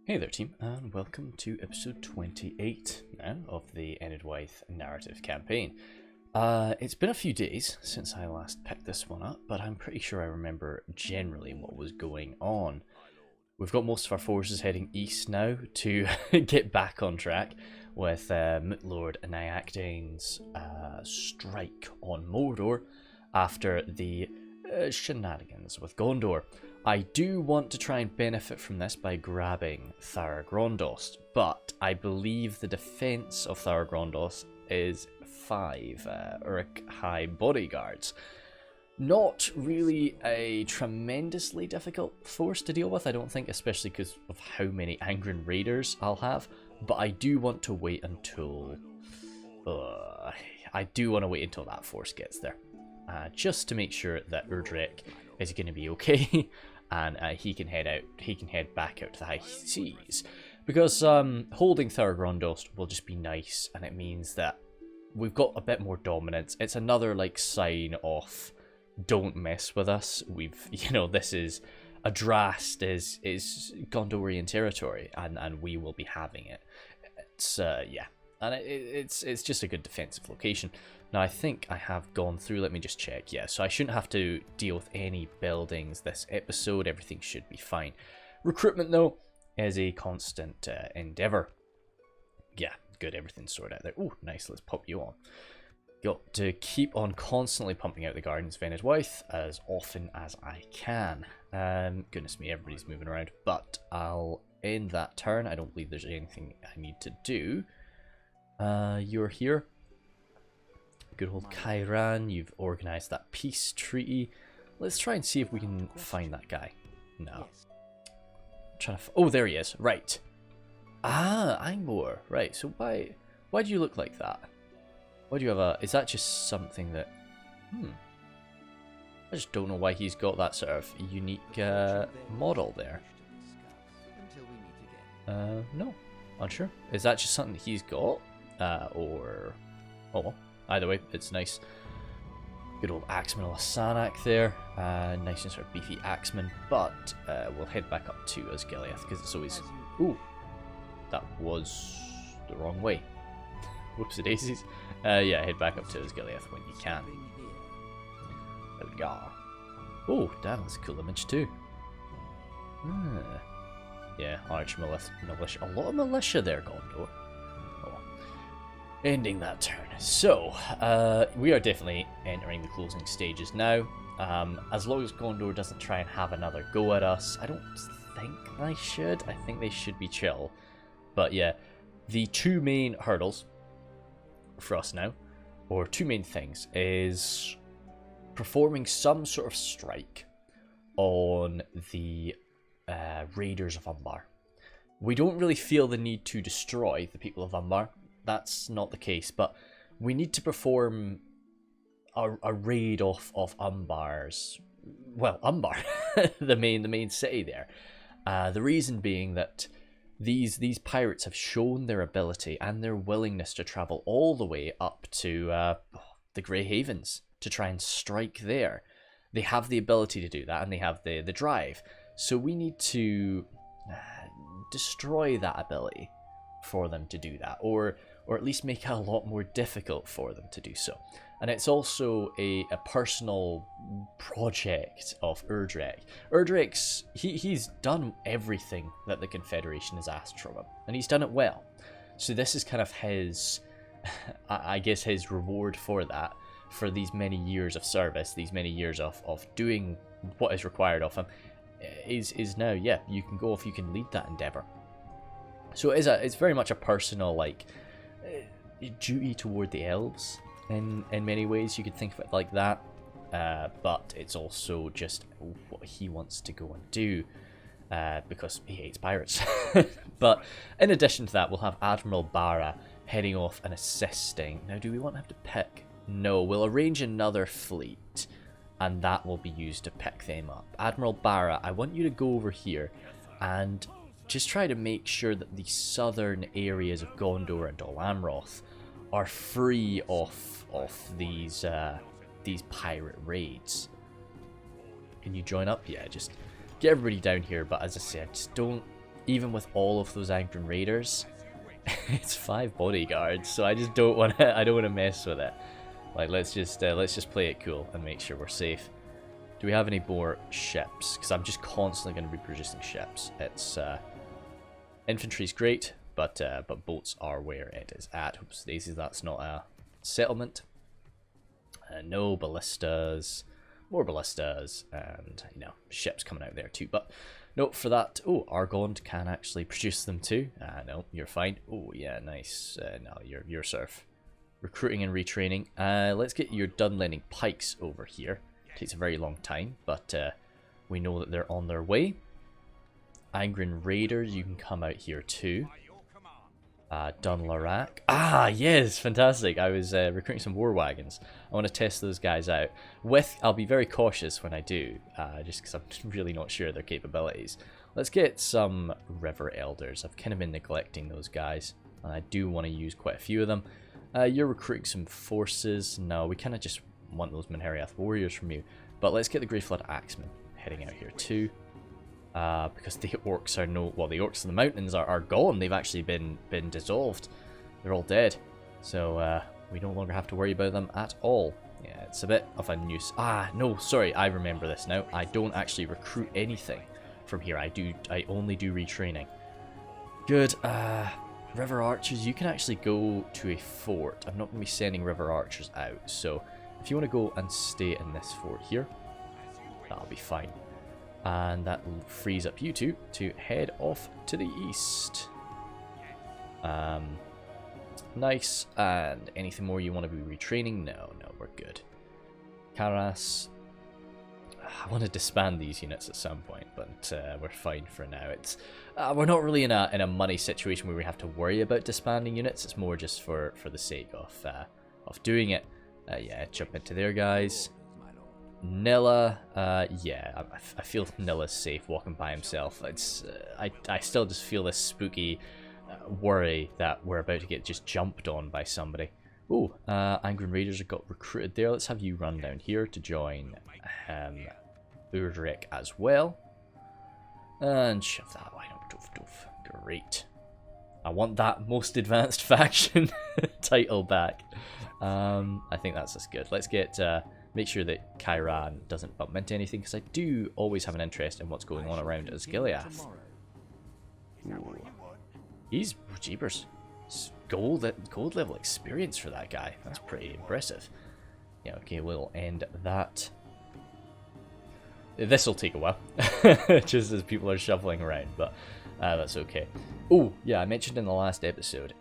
Hey there team, and welcome to episode 28 now of the Enedwaith narrative campaign. It's been a few days since I last picked this one up, but I'm pretty sure I remember generally what was going on. We've got most of our forces heading east now to get back on track with Lord Nyakdane's strike on Mordor after the shenanigans with Gondor. I do want to try and benefit from this by grabbing Tharagrondost, but I believe the defense of Tharagrondost is 5 Uruk-hai bodyguards. Not really a tremendously difficult force to deal with, I don't think, especially because of how many Angren raiders I'll have, but I do want to wait until... that force gets there. Just to make sure that Urdrek is going to be okay. And he can head back out to the high seas, because holding Tharagrondost will just be nice, and it means that we've got a bit more dominance. It's another like sign of don't mess with us. This is Adrast is Gondorian territory, and we will be having it. It's and it's just a good defensive location. Now, I think I have gone through, let me just check, yeah, so I shouldn't have to deal with any buildings this episode, everything should be fine. Recruitment, though, is a constant endeavour. Yeah, good, everything's sorted out there. Oh, nice, let's pop you on. Got to keep on constantly pumping out the Gardens of Enedwaith as often as I can. Goodness me, everybody's moving around, but I'll end that turn. I don't believe there's anything I need to do. You're here. Good old Kairan, you've organised that peace treaty. Let's try and see if we can find that guy. No. Oh, there he is. Right. Ah, Angmor. Right, so why do you look like that? Why do you have a... Is that just something that... I just don't know why he's got that sort of unique model there. No. Unsure. Is that just something that he's got? Or... Oh, well. Either way, it's nice. Good old Axeman Lasanak there. Nice and sort of beefy Axeman. But we'll head back up to Osgiliath because it's always... Ooh, that was the wrong way. Whoopsie daisies. Yeah, head back up to Osgiliath when you can. There we go. Oh, damn, that's a cool image too. Yeah, Arch Militia. A lot of militia there, Gondor. Ending that turn. So, we are definitely entering the closing stages now. As long as Gondor doesn't try and have another go at us, I don't think they should. I think they should be chill. But yeah, the two main hurdles for us now, or two main things, is performing some sort of strike on the Raiders of Umbar. We don't really feel the need to destroy the people of Umbar. That's not the case, but we need to perform a raid of Umbar's, well, Umbar, the main city there. The reason being that these pirates have shown their ability and their willingness to travel all the way up to the Grey Havens to try and strike there. They have the ability to do that, and they have the drive. So we need to destroy that ability for them to do that, or at least make it a lot more difficult for them to do so. And it's also a personal project of Urdrek. Urdrek's, he's done everything that the Confederation has asked from him, and he's done it well. So this is kind of his, I guess, his reward for that, for these many years of service, these many years of doing what is required of him, is now, yeah, you can go off, you can lead that endeavour. So it's very much a personal, like, duty toward the elves in many ways. You could think of it like that, but it's also just what he wants to go and do because he hates pirates. But in addition to that, we'll have Admiral Barra heading off and assisting. Now, do we want him to pick? No, we'll arrange another fleet, and that will be used to pick them up. Admiral Barra, I want you to go over here and just try to make sure that the southern areas of Gondor and Dol Amroth are free of these pirate raids. Can you join up? Yeah, just get everybody down here. But as I said, just don't even with all of those Angren Raiders, it's 5 bodyguards, so I just don't want to. I don't want to mess with it. Like, let's just play it cool and make sure we're safe. Do we have any more ships? Because I'm just constantly going to be producing ships. It's infantry's great, but boats are where it is at. Oops, daisies, that's not a settlement. No ballistas, more ballistas, and you know, ships coming out there too. But no, for that, oh, Argond can actually produce them too. No, you're fine. Oh yeah, nice. No, you're sort of recruiting and retraining. Let's get your Dunlending pikes over here. Takes a very long time, but we know that they're on their way. Angren Raiders, you can come out here too. Dunlarak. Ah, yes, fantastic. I was recruiting some war wagons. I want to test those guys out. I'll be very cautious when I do, just because I'm really not sure of their capabilities. Let's get some River Elders. I've kind of been neglecting those guys, and I do want to use quite a few of them. You're recruiting some forces. No, we kind of just want those Minheriath warriors from you. But let's get the Grey Flood Axemen heading out here too. Because the orcs are the orcs in the mountains are gone. They've actually been dissolved. They're all dead. So we no longer have to worry about them at all. Yeah, it's a bit of a nuisance. Ah, no, sorry, I remember this now. I don't actually recruit anything from here. I only do retraining. Good. River Archers, you can actually go to a fort. I'm not going to be sending River Archers out. So if you want to go and stay in this fort here, that'll be fine. And that frees up you two to head off to the east. Nice. And anything more you want to be retraining? No, we're good. Karas. I want to disband these units at some point, but we're fine for now. It's we're not really in a money situation where we have to worry about disbanding units. It's more just for the sake of doing it. Yeah, jump into there, guys. Nilla, yeah, I feel Nilla's safe walking by himself. It's I still just feel this spooky worry that we're about to get just jumped on by somebody. Oh, Angren Raiders have got recruited there. Let's have you run down here to join Urdrick as well. And shove that line up. Doof, doof. Great. I want that most advanced faction title back. I think that's just good. Let's get make sure that Kairan doesn't bump into anything, because I do always have an interest in what's going on around Osgiliath. He's jeepers. Gold level experience for that guy. That's pretty impressive. Yeah, okay, we'll end that. This will take a while, just as people are shuffling around, but that's okay. Oh, yeah, I mentioned in the last episode,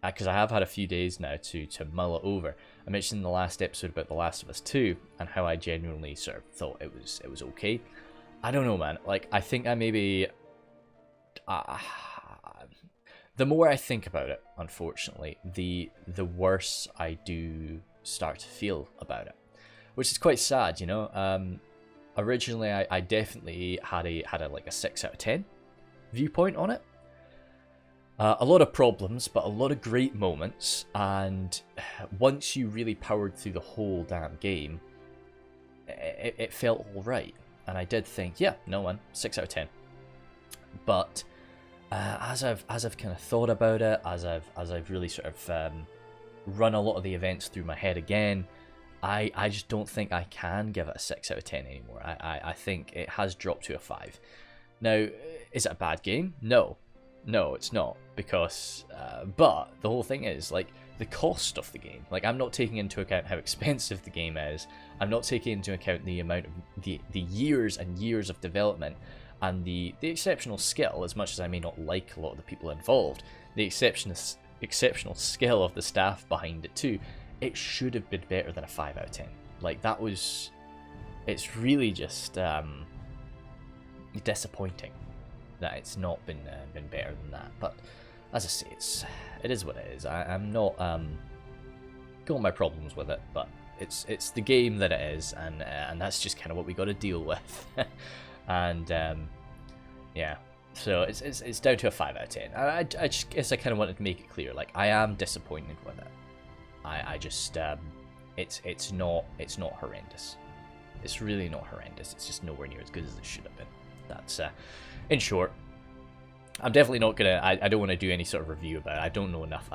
because I have had a few days now to mull it over. I mentioned in the last episode about The Last of Us 2 and how I genuinely sort of thought it was okay. I don't know, man. Like, I think I maybe the more I think about it, unfortunately, the worse I do start to feel about it, which is quite sad, you know. Originally, I definitely had a like a 6 out of 10 viewpoint on it. A lot of problems, but a lot of great moments, and once you really powered through the whole damn game, it felt alright. And I did think, yeah, no one, 6 out of 10. But as I've kind of thought about it, as I've really sort of run a lot of the events through my head again, I just don't think I can give it a 6 out of 10 anymore. I think it has dropped to a 5. Now, is it a bad game? No, it's not, because, but the whole thing is, like, the cost of the game. Like, I'm not taking into account how expensive the game is. I'm not taking into account the amount of, the years and years of development, and the exceptional skill, as much as I may not like a lot of the people involved, the exceptional skill of the staff behind it too. It should have been better than a 5 out of 10. Like, that was, it's really just, disappointing that it's not been better than that. But as I say, it is what it is. I'm not got my problems with it, but it's the game that it is, and that's just kind of what we got to deal with. And yeah, so it's down to a 5 out of 10. I just guess I kind of wanted to make it clear, like, I am disappointed with it. I just it's not horrendous. It's really not horrendous. It's just nowhere near as good as it should have been. That's in short. I'm definitely not gonna. I don't want to do any sort of review about it. I don't know enough.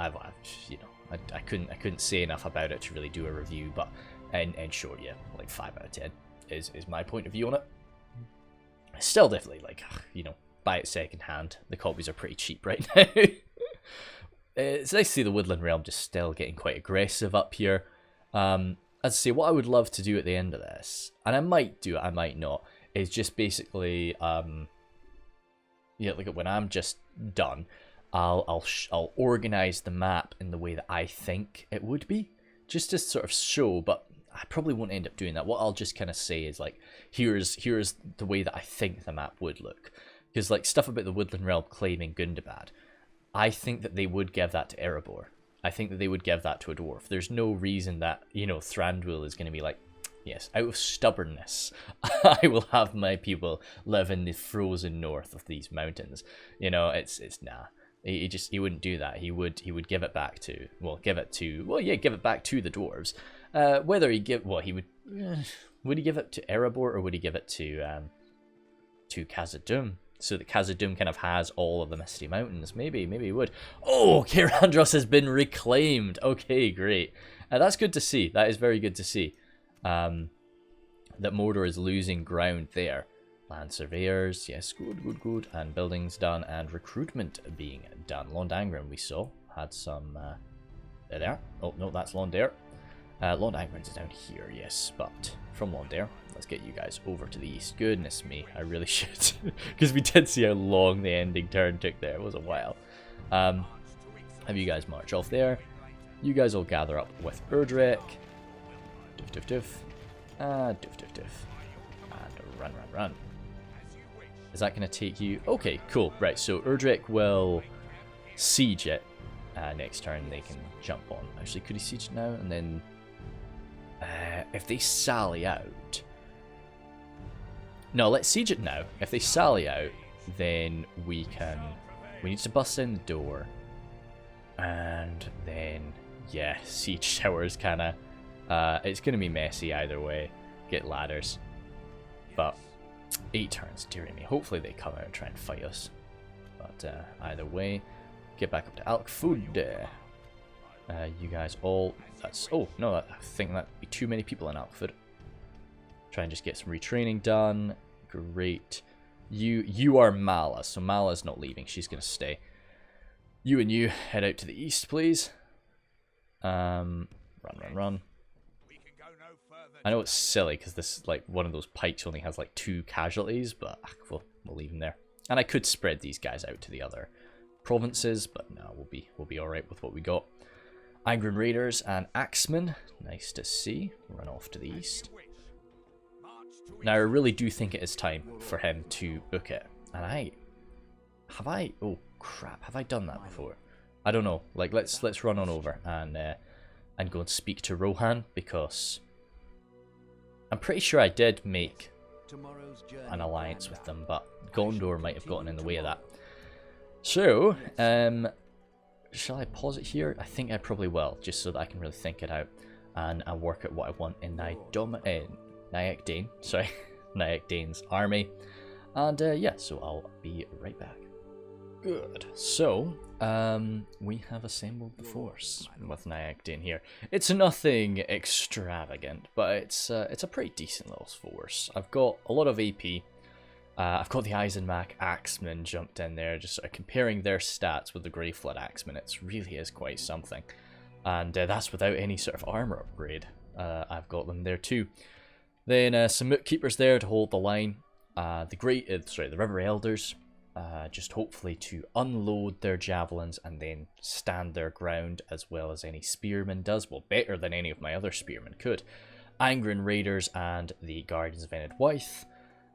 You know, I couldn't say enough about it to really do a review. But in short, yeah, like 5 out of 10 is my point of view on it. Still, definitely like, you know, buy it second hand. The copies are pretty cheap right now. It's nice to see the Woodland Realm just still getting quite aggressive up here. As I say, what I would love to do at the end of this, and I might do it, I might not, is just basically, yeah, like when I'm just done, I'll organize the map in the way that I think it would be, just to sort of show. But I probably won't end up doing that. What I'll just kind of say is like, here's the way that I think the map would look, because like stuff about the Woodland Realm claiming Gundabad, I think that they would give that to Erebor. I think that they would give that to a dwarf. There's no reason that, you know, Thranduil is going to be like, yes, out of stubbornness, I will have my people live in the frozen north of these mountains. You know, it's nah. He wouldn't do that. He would give it back to, give it back to the dwarves. Whether he would he give it to Erebor, or would he give it to Khazad-dûm? So that Khazad-dûm kind of has all of the Misty Mountains. Maybe he would. Oh, Cair-Andros has been reclaimed. Okay, great. That's good to see. That is very good to see. That Mordor is losing ground there. Land surveyors, yes, good. And buildings done, and recruitment being done. Lond-Angren, we saw, had some... there. Oh, no, that's Londare. Lond-Angren is down here, yes, but from Londare, let's get you guys over to the east. Goodness me, I really should, because we did see how long the ending turn took there. It was a while. Have you guys march off there. You guys will gather up with Erdrick. Doof. And run. Is that going to take you? Okay, cool. Right, so Erdrick will siege it. Next turn they can jump on. Actually, could he siege it now? And then if they sally out... No, let's siege it now. If they sally out, then we need to bust in the door. And then, yeah, siege towers kind of... it's going to be messy either way. Get ladders. But 8 turns, dearie me. Hopefully they come out and try and fight us. But either way, get back up to Alkfud. You guys all... Oh, no, I think that'd be too many people in Alkfud. Try and just get some retraining done. Great. You are Mala, so Mala's not leaving. She's going to stay. You and you head out to the east, please. Run. I know it's silly because this is like one of those pikes only has like 2 casualties, but we'll leave them there. And I could spread these guys out to the other provinces, but no, we'll be all right with what we got. Angren Raiders and Axemen, nice to see. Run off to the east. Now I really do think it is time for him to book it, and oh crap, have I done that before? I don't know. Like let's run on over and go and speak to Rohan, because I'm pretty sure I did make an alliance with them, but Gondor might have gotten in the way of that. So, shall I pause it here? I think I probably will, just so that I can really think it out and work out what I want in Nyack Dane's army. And yeah, so I'll be right back. Good. So, we have assembled the force with Nyack Dane here. It's nothing extravagant, but it's a pretty decent little force. I've got a lot of AP. I've got the Eisenmach Axemen jumped in there, just sort of comparing their stats with the Grey Flood Axemen. It really is quite something. And that's without any sort of armor upgrade. I've got them there too. Then some Moot Keepers there to hold the line. The River Elders, just hopefully to unload their javelins and then stand their ground, as well as any spearmen does. Well, better than any of my other spearmen could. Angren Raiders and the Guardians of Enedwaith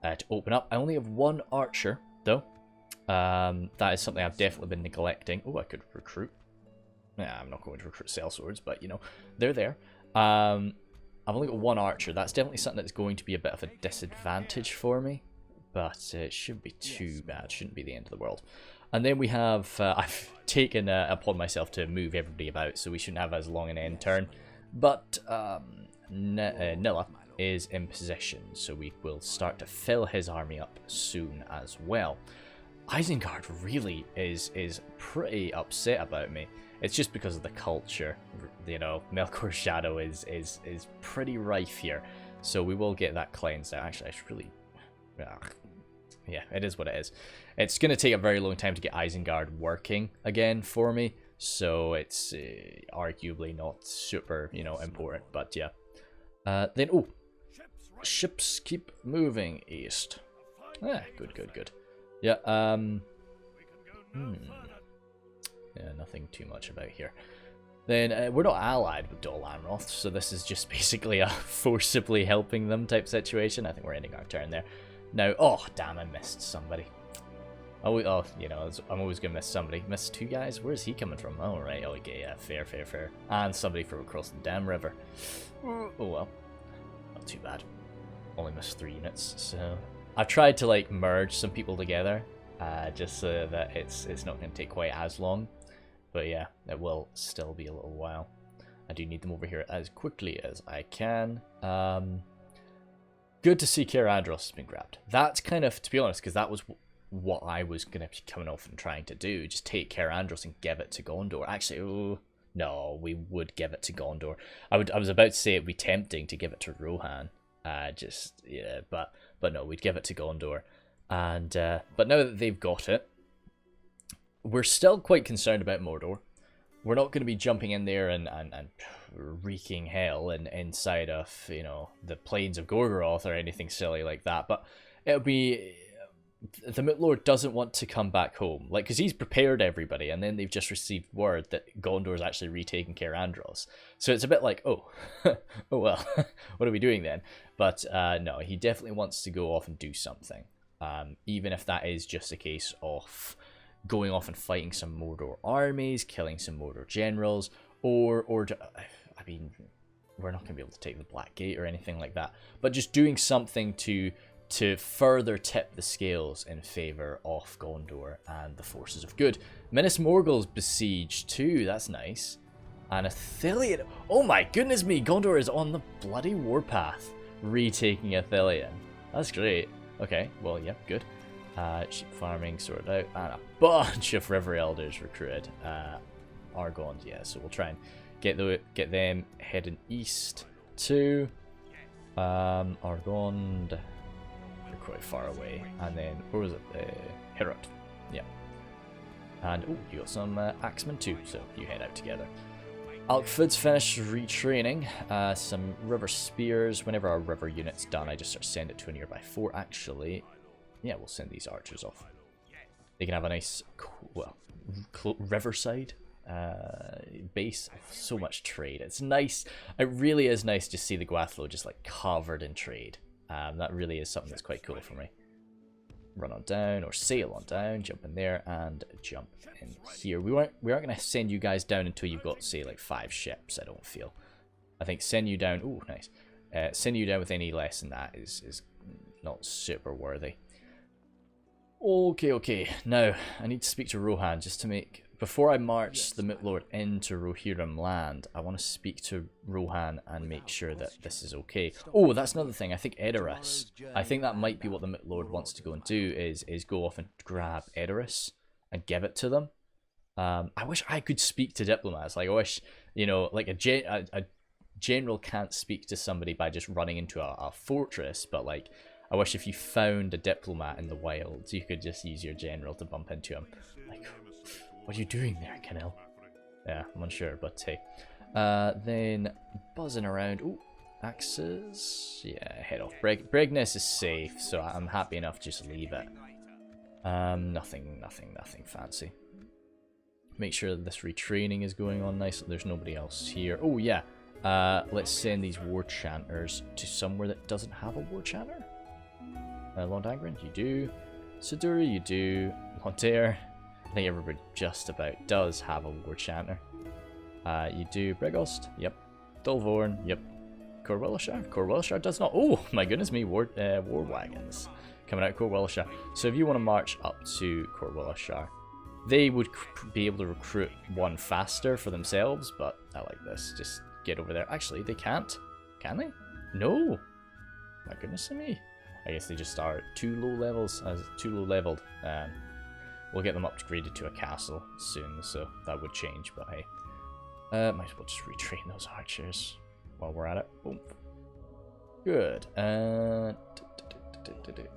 to open up. I only have 1 archer, though. That is something I've definitely been neglecting. Oh, I could recruit. Nah, I'm not going to recruit sellswords, but, you know, they're there. I've only got 1 archer. That's definitely something that's going to be a bit of a disadvantage for me. But it shouldn't be too bad. Shouldn't be the end of the world. And then we have... I've taken upon myself to move everybody about, so we shouldn't have as long an end turn. But Nilla is in position, so we will start to fill his army up soon as well. Isengard really is pretty upset about me. It's just because of the culture. You know, Melkor's shadow is pretty rife here. So we will get that cleansed out. Actually, I should really... yeah, it is what it is. It's going to take a very long time to get Isengard working again for me. So it's arguably not super, you know, important. But yeah. Then, oh, ships keep moving east. Yeah, good. Yeah, yeah, nothing too much about here. Then, we're not allied with Dol Amroth, so this is just basically a forcibly helping them type situation. I think we're ending our turn there. Now, oh, damn, I missed somebody. Oh, you know, I'm always going to miss somebody. Missed 2 guys? Where's he coming from? Oh, right, okay, yeah, fair. And somebody from across the damn river. Oh, well. Not too bad. Only missed 3 units, so... I've tried to, like, merge some people together, just so that it's not going to take quite as long. But yeah, it will still be a little while. I do need them over here as quickly as I can. Good to see Caer Andros has been grabbed. That's kind of, to be honest, because that was what I was going to be coming off and trying to do. Just take Caer Andros and give it to Gondor. Actually, oh, no, we would give it to Gondor. I was about to say it'd be tempting to give it to Rohan. Yeah, but no, we'd give it to Gondor. And but now that they've got it, we're still quite concerned about Mordor. We're not going to be jumping in there and wreaking hell inside of, you know, the plains of Gorgoroth or anything silly like that. But it'll be... The Mutlord doesn't want to come back home. Like, because he's prepared everybody, and then they've just received word that Gondor's actually retaking Caer Andros. So it's a bit like, oh, oh well, what are we doing then? But no, he definitely wants to go off and do something. Even if that is just a case of going off and fighting some Mordor armies, killing some Mordor generals, or I mean, we're not going to be able to take the Black Gate or anything like that, but just doing something to further tip the scales in favour of Gondor and the forces of good. Minas Morgul's besieged too, that's nice. And Ithilien, oh my goodness me, Gondor is on the bloody warpath, retaking Ithilien. That's great. Okay, well, yeah, good. Sheep farming sorted out, and a bunch of River Elders recruited. Argond, yeah, so we'll try and get them heading east to Argond. They're quite far away, and then where was it? Herod, yeah. And oh, you got some axemen too, so you head out together. Alkford's finished retraining. Some river spears. Whenever our river unit's done, I just sort of send it to a nearby fort. Actually, yeah, we'll send these archers off. They can have a nice, well, riverside base. So much trade. It's nice. It really is nice to see the Gwathlo just like covered in trade. That really is something that's quite cool for me. Run on down or sail on down, jump in there and jump in here. We aren't going to send you guys down until you've got, say, like 5 ships. I don't feel. I think send you down. Oh, nice. Send you down with any less than that is not super worthy. Okay. Now I need to speak to Rohan just to make. Before I march the Mutlord into Rohirrim land, I want to speak to Rohan and make sure that this is okay. Oh, that's another thing. I think Edoras. I think that might be what the Mutlord wants to go and do, is go off and grab Edoras and give it to them. I wish I could speak to diplomats. Like, I wish, you know, like a general can't speak to somebody by just running into a fortress, but like, I wish if you found a diplomat in the wilds, you could just use your general to bump into him. Like, what are you doing there, Canel? Yeah, I'm unsure, but hey. Then buzzing around. Ooh, axes. Yeah, head off. Bregness is safe, so I'm happy enough to just leave it. Nothing fancy. Make sure that this retraining is going on nicely. There's nobody else here. Oh yeah. Let's send these war chanters to somewhere that doesn't have a war chanter. Londangren, you do. Siduri, you do. Londair. I think everybody just about does have a war chanter. You do. Bregost, yep. Dulvorn, yep. Corwellishire? Corwellishire does not. Oh my goodness me, war wagons coming out of Corwellishire. So if you want to march up to Corwellishire, they would be able to recruit one faster for themselves, but I like this. Just get over there. Actually, they can't. Can they? No. My goodness me. I guess they just are too low levels, too low leveled. We'll get them upgraded to a castle soon, so that would change, but hey. Might as well just retrain those archers while we're at it. Boom. Good.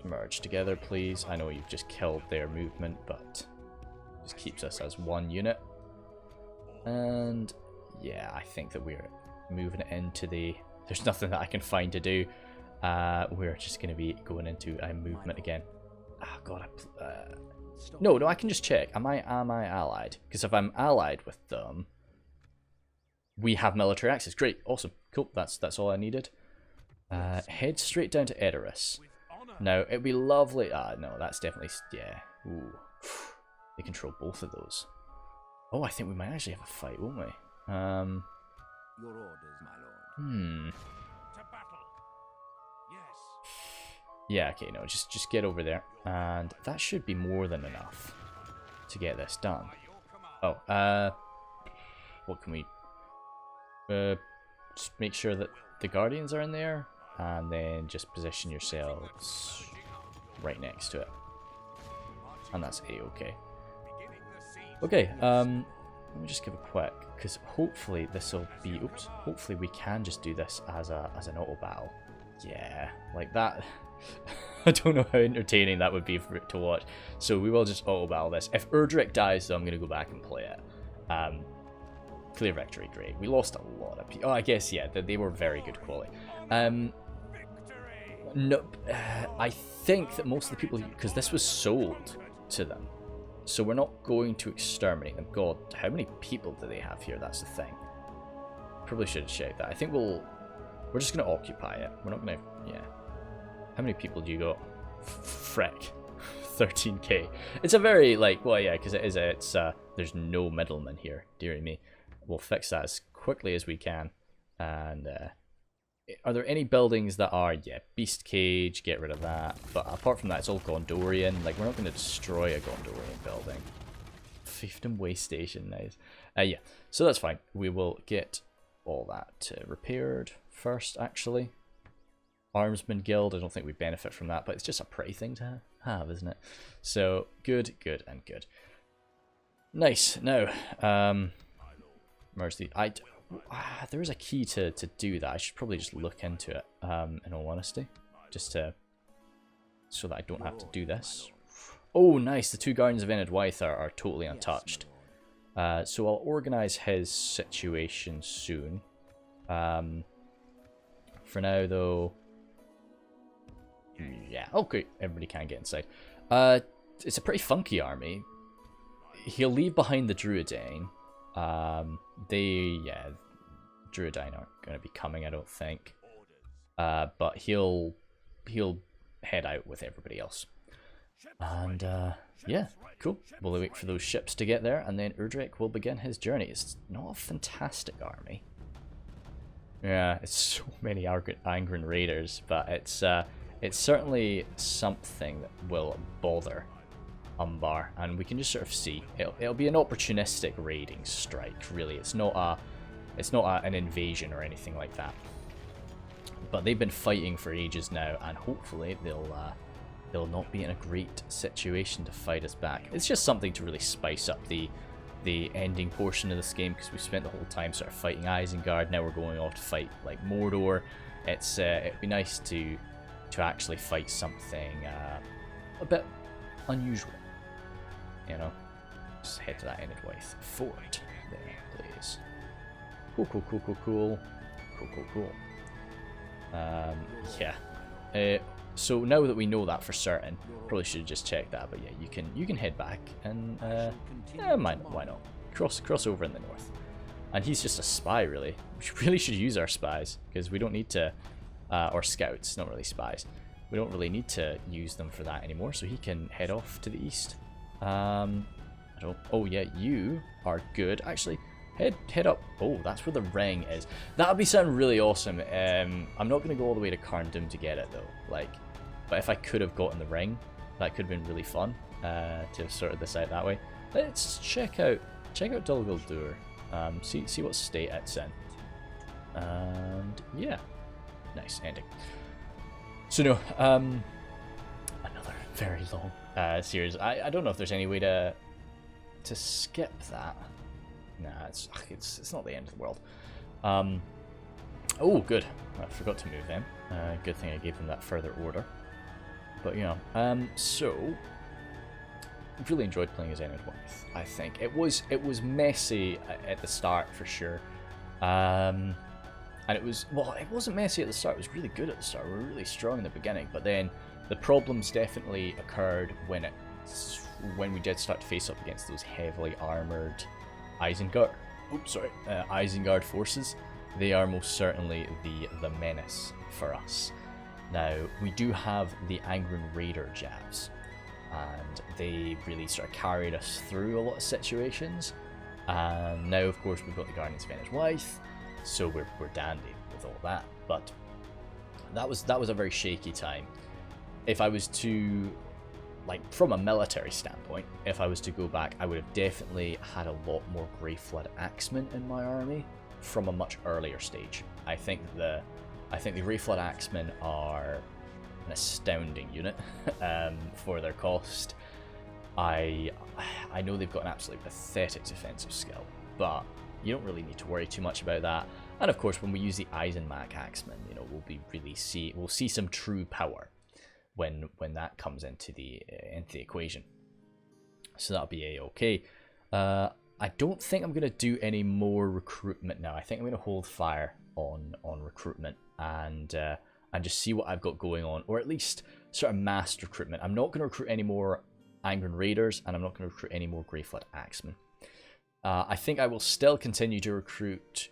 Merge together, please. I know you've just killed their movement, but just keeps us as one unit. And yeah, I think that we're moving it into the... There's nothing that I can find to do. We're just going to be going into a movement again. Oh god, no, I can just check. Am I allied? Because if I'm allied with them, we have military access. Great, awesome, cool. That's all I needed. Head straight down to Edoras. Now it'd be lovely. No, that's definitely yeah. Ooh, they control both of those. Oh, I think we might actually have a fight, won't we? Your orders, my lord. To battle. Yes. Yeah, okay, no, just get over there. And that should be more than enough to get this done. Oh, what can we... just make sure that the Guardians are in there, and then just position yourselves right next to it. And that's A-okay. Okay, let me just give a quick, because hopefully this will be... Oops, hopefully we can just do this as an auto battle. Yeah, like that... I don't know how entertaining that would be for it to watch. So we will just auto battle this. If Erdrick dies, though, I'm going to go back and play it. Clear victory, great. We lost a lot of people. Oh, I guess, yeah, they were very good quality. No, I think that most of the people, because this was sold to them, so we're not going to exterminate them. God, how many people do they have here? That's the thing. Probably should have checked that. I think we're just going to occupy it. We're not going to, yeah. How many people do you got? Frick. 13k. It's a very, like, well, yeah, because it's there's no middlemen here, dearie me. We'll fix that as quickly as we can. And are there any buildings that are, yeah, Beast Cage, get rid of that. But apart from that, it's all Gondorian. Like, we're not going to destroy a Gondorian building. Fiefdom Way Station, nice. Yeah, so that's fine. We will get all that repaired first, actually. Armsman Guild, I don't think we benefit from that, but it's just a pretty thing to have, isn't it? So, good, good, and good. Nice. Now, merge the... there is a key to do that. I should probably just look into it, in all honesty. Just to... so that I don't have to do this. Oh, nice. The two Guardians of Enedwaith are totally untouched. So I'll organize his situation soon. For now, though... yeah, okay, everybody can get inside. It's a pretty funky army. He'll leave behind the Druidane. Yeah, Druidane aren't going to be coming, I don't think. But he'll head out with everybody else. And, yeah, cool. We'll wait for those ships to get there, and then Erdrick will begin his journey. It's not a fantastic army. Yeah, it's so many Angren Raiders, but it's certainly something that will bother Umbar, and we can just sort of see it'll be an opportunistic raiding strike. Really, it's not an invasion or anything like that. But they've been fighting for ages now, and hopefully they'll not be in a great situation to fight us back. It's just something to really spice up the ending portion of this game, because we spent the whole time sort of fighting Isengard. Now we're going off to fight like Mordor. It'd be nice to actually fight something a bit unusual, you know. Just head to that Enedwaith fort there, please. Cool. Yeah. So now that we know that for certain, probably should have just checked that. But yeah, you can head back and why not? Cross over in the north. And he's just a spy, really. We really should use our spies, because we don't need to. Or scouts, not really spies. We don't really need to use them for that anymore, so he can head off to the east. Oh yeah, you are good. Actually, head up. Oh, that's where the ring is. That would be something really awesome. I'm not going to go all the way to Carndom to get it though. Like, but if I could have gotten the ring, that could have been really fun to sort of this out that way. Let's check out Dol Guldur. See what state it's in. And yeah. Nice ending. So no, another very long series. I don't know if there's any way to skip that. Nah, it's not the end of the world. Oh, good. I forgot to move them. Good thing I gave them that further order. But yeah, so I've really enjoyed playing as Enedwaith. I think it was messy at the start for sure, and it wasn't messy at the start. It was really good at the start. We were really strong in the beginning, but then the problems definitely occurred when we did start to face up against those heavily armored Isengard forces. They are most certainly the menace for us. Now, we do have the Angren Raider jabs, and they really sort of carried us through a lot of situations. And now, of course, we've got the Guardians of Enedwaith, so we're dandy with all that. But that was a very shaky time. If I was to, like, from a military standpoint, if I was to go back, I would have definitely had a lot more Grey Flood Axemen in my army from a much earlier stage. I think the Grey Flood Axemen are an astounding unit for their cost. I know they've got an absolutely pathetic defensive skill, but you don't really need to worry too much about that. And of course, when we use the Eisenmach Axemen, you know, we'll see some true power when that comes into the equation. So that'll be a-okay. I don't think I'm going to do any more recruitment now. I think I'm going to hold fire on recruitment and just see what I've got going on, or at least sort of mass recruitment. I'm not going to recruit any more Angren Raiders, and I'm not going to recruit any more Grey Flood Axemen. I think I will still continue to recruit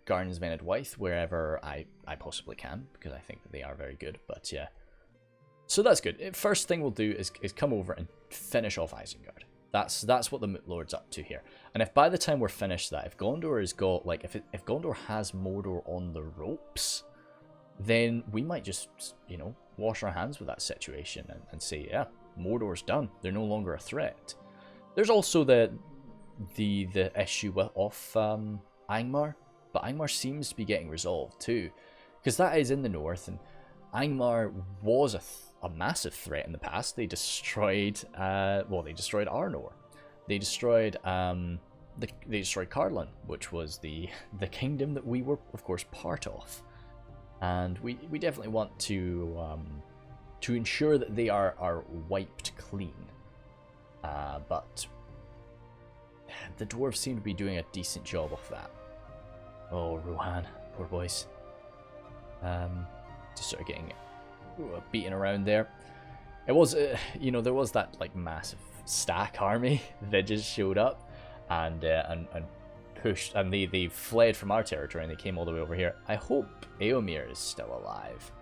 Guardians of Enedwaith wherever I possibly can, because I think that they are very good. But yeah, so that's good. First thing we'll do is come over and finish off Isengard. That's what the Moot Lord's up to here. And if by the time we're finished that, if Gondor has got, like, if Gondor has Mordor on the ropes, then we might just, you know, wash our hands with that situation and say, yeah, Mordor's done. They're no longer a threat. There's also the issue of Angmar, but Angmar seems to be getting resolved too, because that is in the north, and Angmar was a massive threat in the past. They destroyed Arnor. They destroyed Carlin, which was the kingdom that we were, of course, part of. And we definitely want to ensure that they are wiped clean. But the dwarves seem to be doing a decent job of that. Oh, Rohan, poor boys. Just sort of getting beaten around there. It was, there was that, like, massive stack army that just showed up and pushed, and they fled from our territory and they came all the way over here. I hope Eomer is still alive.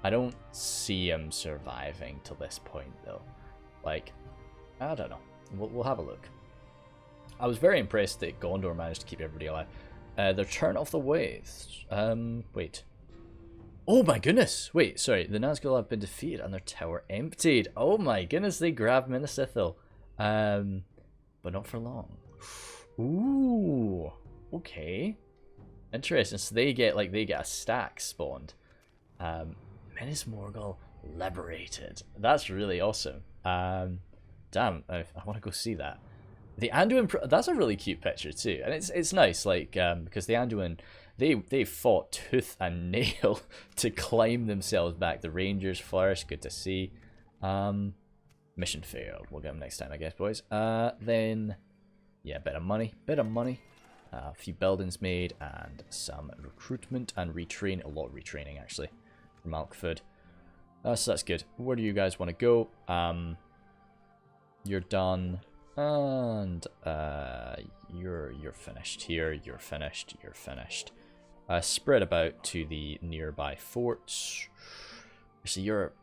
I don't see him surviving to this point though. Like, I don't know. We'll have a look. I was very impressed that Gondor managed to keep everybody alive. The Turn of the Waves. Wait. Oh my goodness! Wait, sorry. The Nazgul have been defeated and their tower emptied. Oh my goodness, they grabbed Minas Ithil. But not for long. Ooh. Okay. Interesting. So they get a stack spawned. Minas Morgul liberated. That's really awesome. Damn, I want to go see that. The Anduin, that's a really cute picture too, and it's nice, like, because the Anduin, they fought tooth and nail to climb themselves back. The Rangers flourished, good to see. Mission failed. We'll get them next time, I guess, boys. Then, yeah, bit of money, a few buildings made, and some recruitment and retrain, a lot of retraining actually, from Alkford. So that's good. Where do you guys want to go? You're done. And you're finished here. You're finished. Spread about to the nearby forts. So you're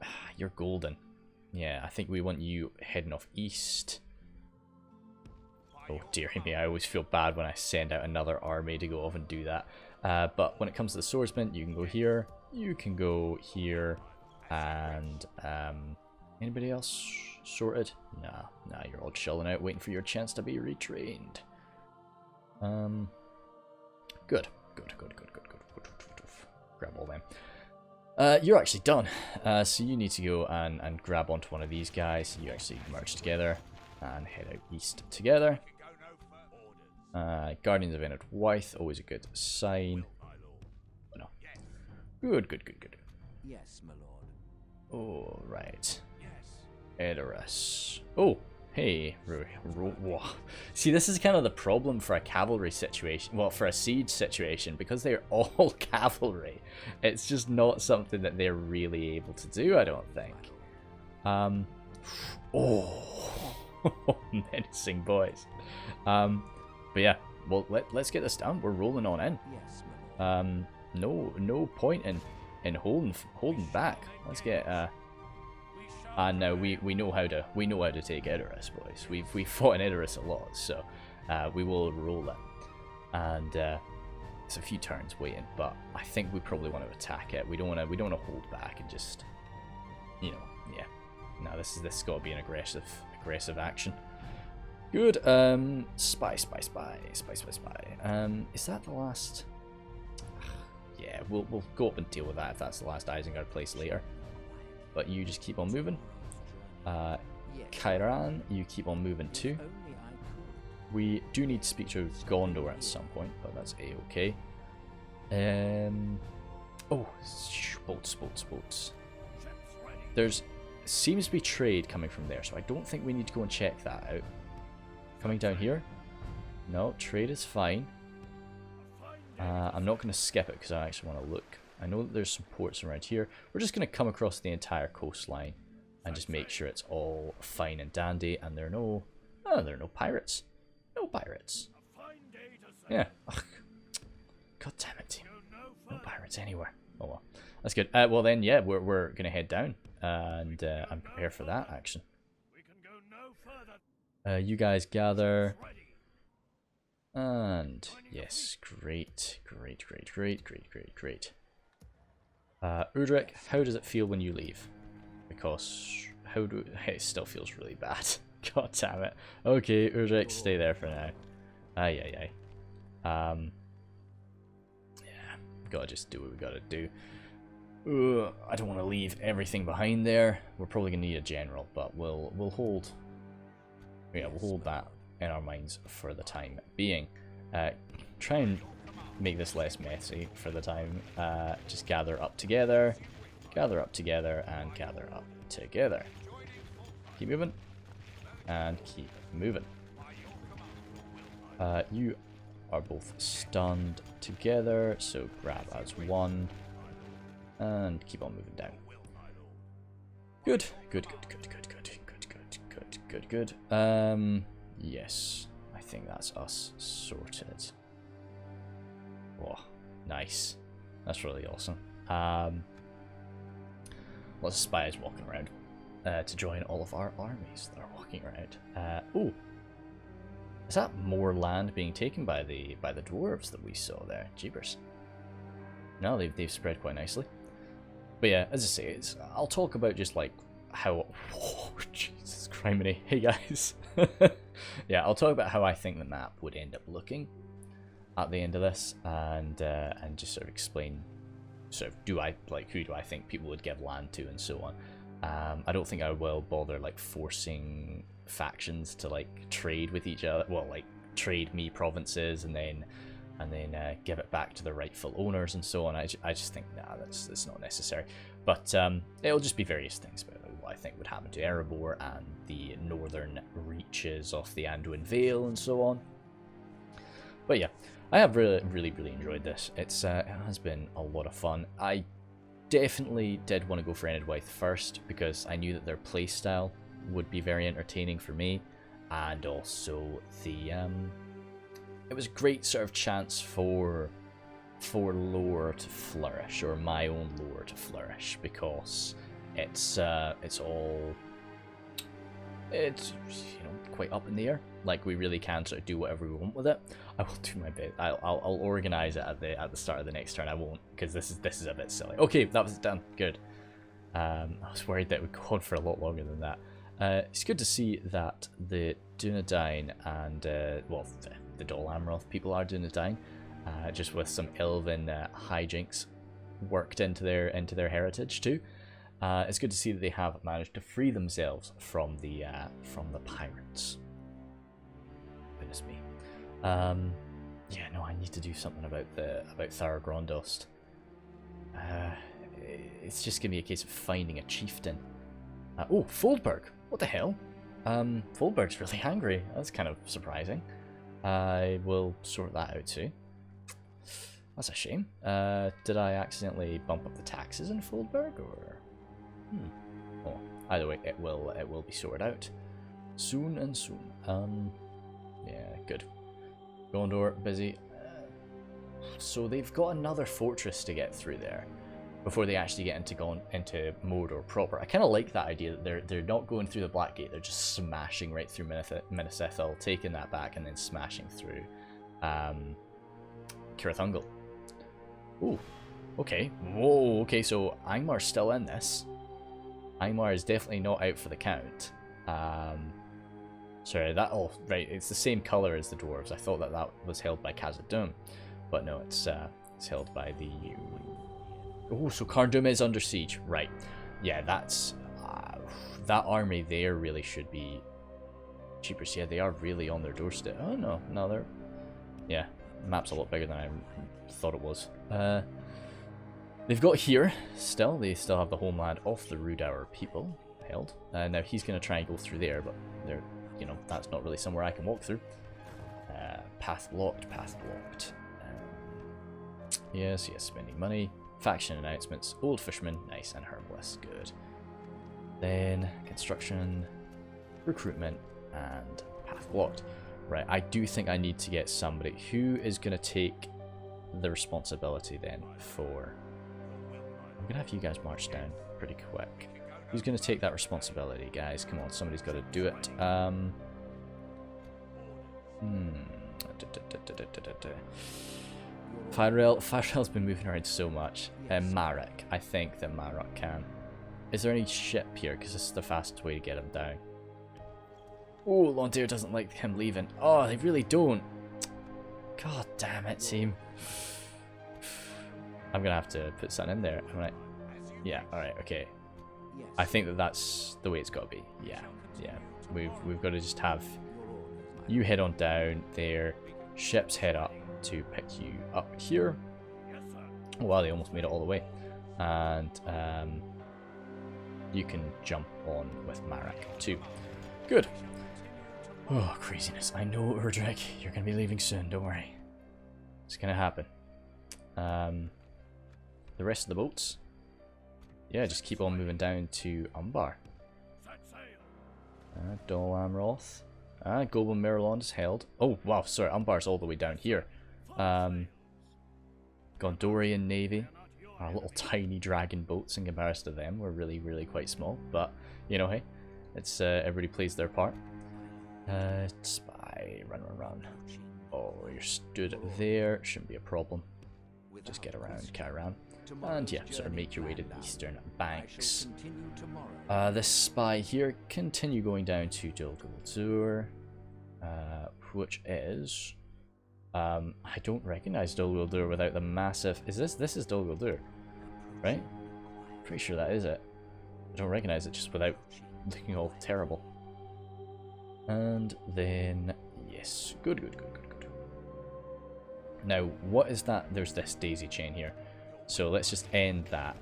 golden. Yeah, I think we want you heading off east. Oh dear me, I always feel bad when I send out another army to go off and do that. But when it comes to the swordsman, you can go here. You can go here, and anybody else sorted? Nah, you're all chilling out, waiting for your chance to be retrained. Good. Grab all them. You're actually done. So you need to go and grab onto one of these guys. You actually merge together and head out east together. Guardians of Enedwaith, always a good sign. Oh, no. Good, good, good, good. Yes, my lord. Oh, right. Edoras. Oh, hey. See, this is kind of the problem for a cavalry situation. Well, for a siege situation, because they're all cavalry. It's just not something that they're really able to do, I don't think. Oh, menacing boys. But yeah, well, let's get this done. We're rolling on in. Yes, my lord. No point in holding back. Let's get and now we know how to take Edoras, boys. We've fought in Edoras a lot, so we will roll it. And it's a few turns waiting, but I think we probably want to attack it. We don't want to hold back and just, you know, yeah. No, this has got to be an aggressive action. Good. Spy. Is that the last? Yeah, we'll go up and deal with that if that's the last Isengard place later. But you just keep on moving. Kairan, you keep on moving too. We do need to speak to Gondor at some point, but that's a-okay. Oh, boats. There's seems to be trade coming from there, so I don't think we need to go and check that out. Coming down here? No, trade is fine. I'm not going to skip it because I actually want to look. I know that there's some ports around here. We're just going to come across the entire coastline and just make sure it's all fine and dandy, and there are no pirates. No pirates. Yeah. Ugh. God damn it, team. No pirates anywhere. Oh well. That's good. Well then, yeah, we're going to head down and prepare for that action. You guys gather. And yes, great. Udric, how does it feel when you leave? Because it still feels really bad. God damn it. Okay, Udric, stay there for now. Yeah, gotta just do what we gotta do. I don't want to leave everything behind there. We're probably gonna need a general, but we'll hold. Yeah, we'll hold that in our minds for the time being. Try and make this less messy for the time. Just gather up together, and gather up together. Keep moving, and keep moving. You are both stunned together, so grab as one, and keep on moving down. Good. Yes, I think that's us sorted. Oh, nice. That's really awesome. Lots of spies walking around to join all of our armies that are walking around. Oh, is that more land being taken by the dwarves that we saw there? Jeepers. No, they've spread quite nicely. But yeah, as I say, I'll talk about just like how. Oh, Jesus criminy! Hey guys. Yeah, I'll talk about how I think the map would end up looking at the end of this, and just sort of explain, sort of, who do I think people would give land to and so on. I don't think I will bother like forcing factions to like trade with each other. Well, like trade me provinces and then give it back to the rightful owners and so on. I just think that's not necessary. But it'll just be various things about what I think would happen to Erebor and the northern reaches of the Anduin Vale and so on. But yeah, I have really enjoyed this. It has been a lot of fun. I definitely did want to go for Enedwaith first because I knew that their playstyle would be very entertaining for me, and also it was a great sort of chance for lore to flourish, or my own lore to flourish, because it's quite up in the air. Like, we really can sort of do whatever we want with it. I will do my bit. I'll organize it at the start of the next turn. I won't, because this is a bit silly. Okay, that was done. Good. I was worried that it would go on for a lot longer than that. It's good to see that the Dunedain and the Dol Amroth people are Dunedain, just with some elven hijinks worked into their heritage too. It's good to see that they have managed to free themselves from the pirates. Goodness me. Yeah, no, I need to do something about Tharagrondost. It's just gonna be a case of finding a chieftain. Oh, Foldberg! What the hell? Foldberg's really angry. That's kind of surprising. I will sort that out too. That's a shame. Did I accidentally bump up the taxes in Foldberg, or? Oh, either way, it will be sorted out soon and soon. Yeah, good. Gondor busy. So they've got another fortress to get through there before they actually get into Mordor proper. I kind of like that idea that they're not going through the Black Gate. They're just smashing right through Minas Ithil, taking that back, and then smashing through Cirith Ungol. Ooh, okay. Whoa, okay, so Angmar's still in this. Angmar is definitely not out for the count. Sorry, right, it's the same color as the dwarves. I thought that was held by Khazad-dûm, but no, it's held by the... Oh, so Khazad-dûm is under siege, right? Yeah, that's that army there really should be cheaper. So yeah, they are really on their doorstep. Oh no, they're... Yeah, the map's a lot bigger than I thought it was. They've got here still. They still have the homeland of the Rudour people held. Now he's going to try and go through there, but they're, that's not really somewhere I can walk through. Path blocked. Yes, spending money. Faction announcements. Old Fisherman, nice, and Herbalist, good. Then construction, recruitment, and path blocked. Right, I do think I need to get somebody who is going to take the responsibility then for... I'm going to have you guys march down pretty quick. Who's going to take that responsibility, guys? Come on, somebody's got to do it. Firerail's been moving around so much. Marek, I think that Marek can. Is there any ship here? Because this is the fastest way to get him down. Oh, Londir doesn't like him leaving. Oh, they really don't. God damn it, team. I'm gonna have to put something in there. Right. Yeah. All right. Okay. I think that's the way it's got to be. Yeah. We've got to just have you head on down there. Ships head up to pick you up here. Oh, wow, they almost made it all the way. And you can jump on with Marek too. Good. Oh, craziness. I know, Urdrick. You're going to be leaving soon. Don't worry. It's going to happen. The rest of the boats? Yeah, just keep on moving down to Umbar. Dol Amroth. Goblin Mirrorlond is held. Oh, wow, sorry. Umbar's all the way down here. Gondorian Navy. Our little tiny dragon boats in comparison to them were really, really quite small. But, hey. It's everybody plays their part. Spy. Run. Oh, you're stood there. Shouldn't be a problem. Just get around, carry around. And yeah, sort of make your way to the eastern banks. This spy here, continue going down to Dol Guldur, which is... I don't recognize Dol Guldur without the massive... This is Dol Guldur, right? Pretty sure that is it. I don't recognize it just without looking all terrible. And then, yes, good. Now, what is that? There's this daisy chain here. So let's just end that.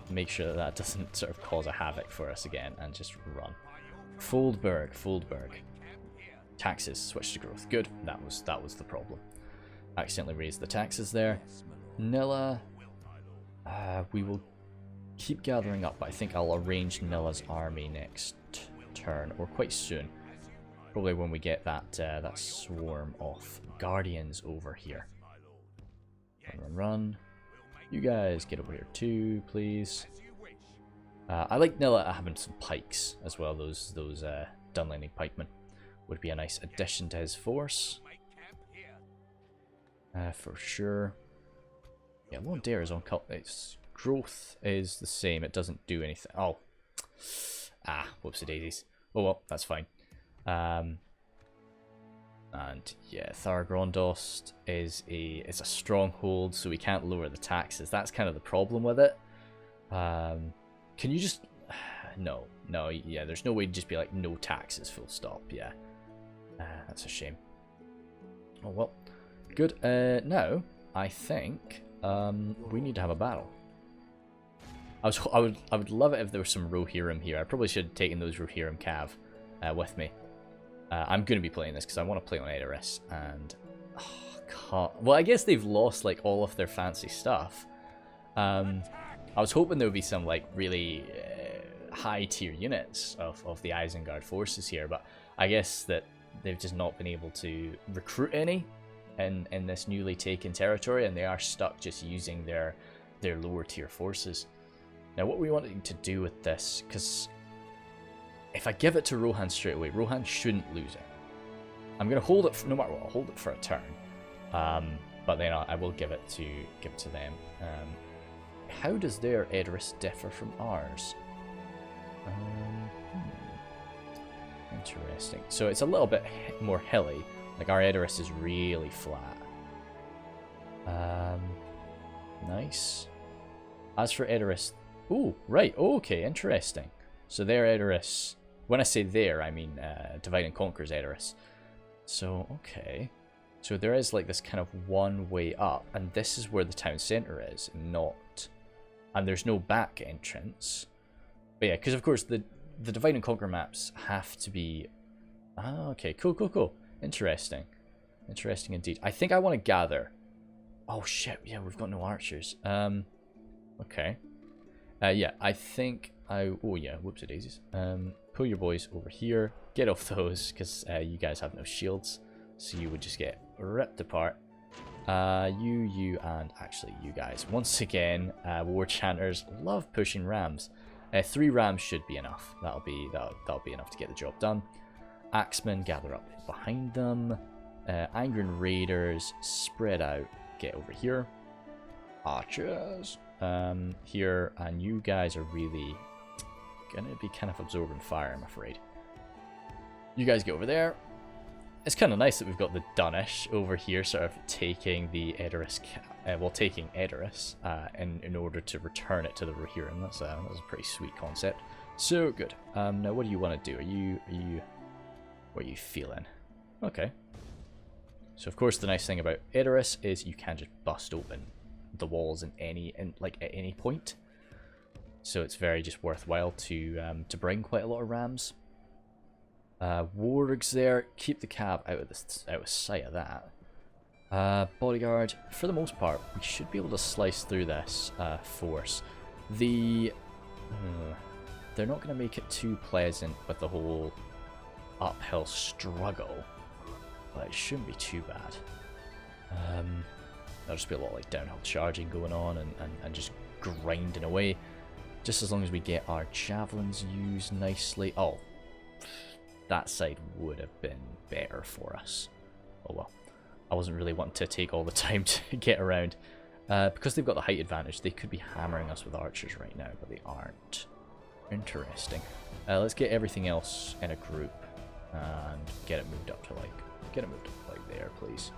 Make sure that doesn't sort of cause a havoc for us again and just run. Foldberg. Taxes, switch to growth. Good, that was the problem. Accidentally raised the taxes there. Nilla, we will keep gathering up, but I think I'll arrange Nilla's army next turn, or quite soon. Probably when we get that swarm of guardians over here. Run. You guys get over here too, please. I like Nilla having some pikes as well. Those Dunlanding pikemen would be a nice addition to his force. For sure. Yeah, Londir is on cult. Its growth is the same. It doesn't do anything. Oh. Whoopsie daisies. Oh well, that's fine. And yeah, Tharagrondost is a stronghold, so we can't lower the taxes. That's kind of the problem with it. Can you just... No, yeah, there's no way to just be like, no taxes, full stop, yeah. That's a shame. Oh, well. Good. Now, I think we need to have a battle. I would love it if there was some Rohirrim here. I probably should have taken those Rohirrim Cav with me. I'm going to be playing this because I want to play on Edoras, and well, I guess they've lost like all of their fancy stuff. I was hoping there would be some like really high tier units of the Isengard forces here, but I guess that they've just not been able to recruit any in this newly taken territory, and they are stuck just using their lower tier forces. Now, what we wanted to do with this, because if I give it to Rohan straight away, Rohan shouldn't lose it. I'm going to hold it, no matter what, I'll hold it for a turn. But then I will give it to them. How does their Edoras differ from ours? Interesting. So it's a little bit more hilly. Like our Edoras is really flat. Nice. As for Edoras... Oh, right. Okay, interesting. So their Edoras... When I say there, I mean Divide and Conquer's Edoras. So, okay. So there is like this kind of one way up, and this is where the town centre is, not... And there's no back entrance. But yeah, because of course the Divide and Conquer maps have to be... Ah, okay, cool. Interesting. Interesting indeed. I think I want to gather. Oh shit, yeah, we've got no archers. Okay. Yeah, I think oh yeah, whoopsie daisies. Pull your boys over here. Get off those, because you guys have no shields. So you would just get ripped apart. You, and actually you guys. Once again, War Chanters love pushing rams. 3 rams should be enough. That'll be enough to get the job done. Axemen gather up behind them. Angren Raiders spread out. Get over here. Archers. Here, and you guys are really gonna be kind of absorbing fire, I'm afraid. You guys get over there. It's kind of nice that we've got the Dunish over here, sort of taking the Edoras, taking Edoras, in order to return it to the Rohirrim. That's a pretty sweet concept. So good. Now, what do you want to do? What are you feeling? Okay. So of course, the nice thing about Edoras is you can just bust open the walls at any point. So it's very just worthwhile to bring quite a lot of rams. Wargs there. Keep the cab out of sight of that. Bodyguard. For the most part, we should be able to slice through this force. They're not going to make it too pleasant with the whole uphill struggle, but it shouldn't be too bad. There'll just be a lot of like downhill charging going on and just grinding away. Just as long as we get our javelins used nicely. Oh, that side would have been better for us. Oh well. I wasn't really wanting to take all the time to get around. Because they've got the height advantage, they could be hammering us with archers right now, but they aren't. Interesting. Let's get everything else in a group and get it moved up to like there, please.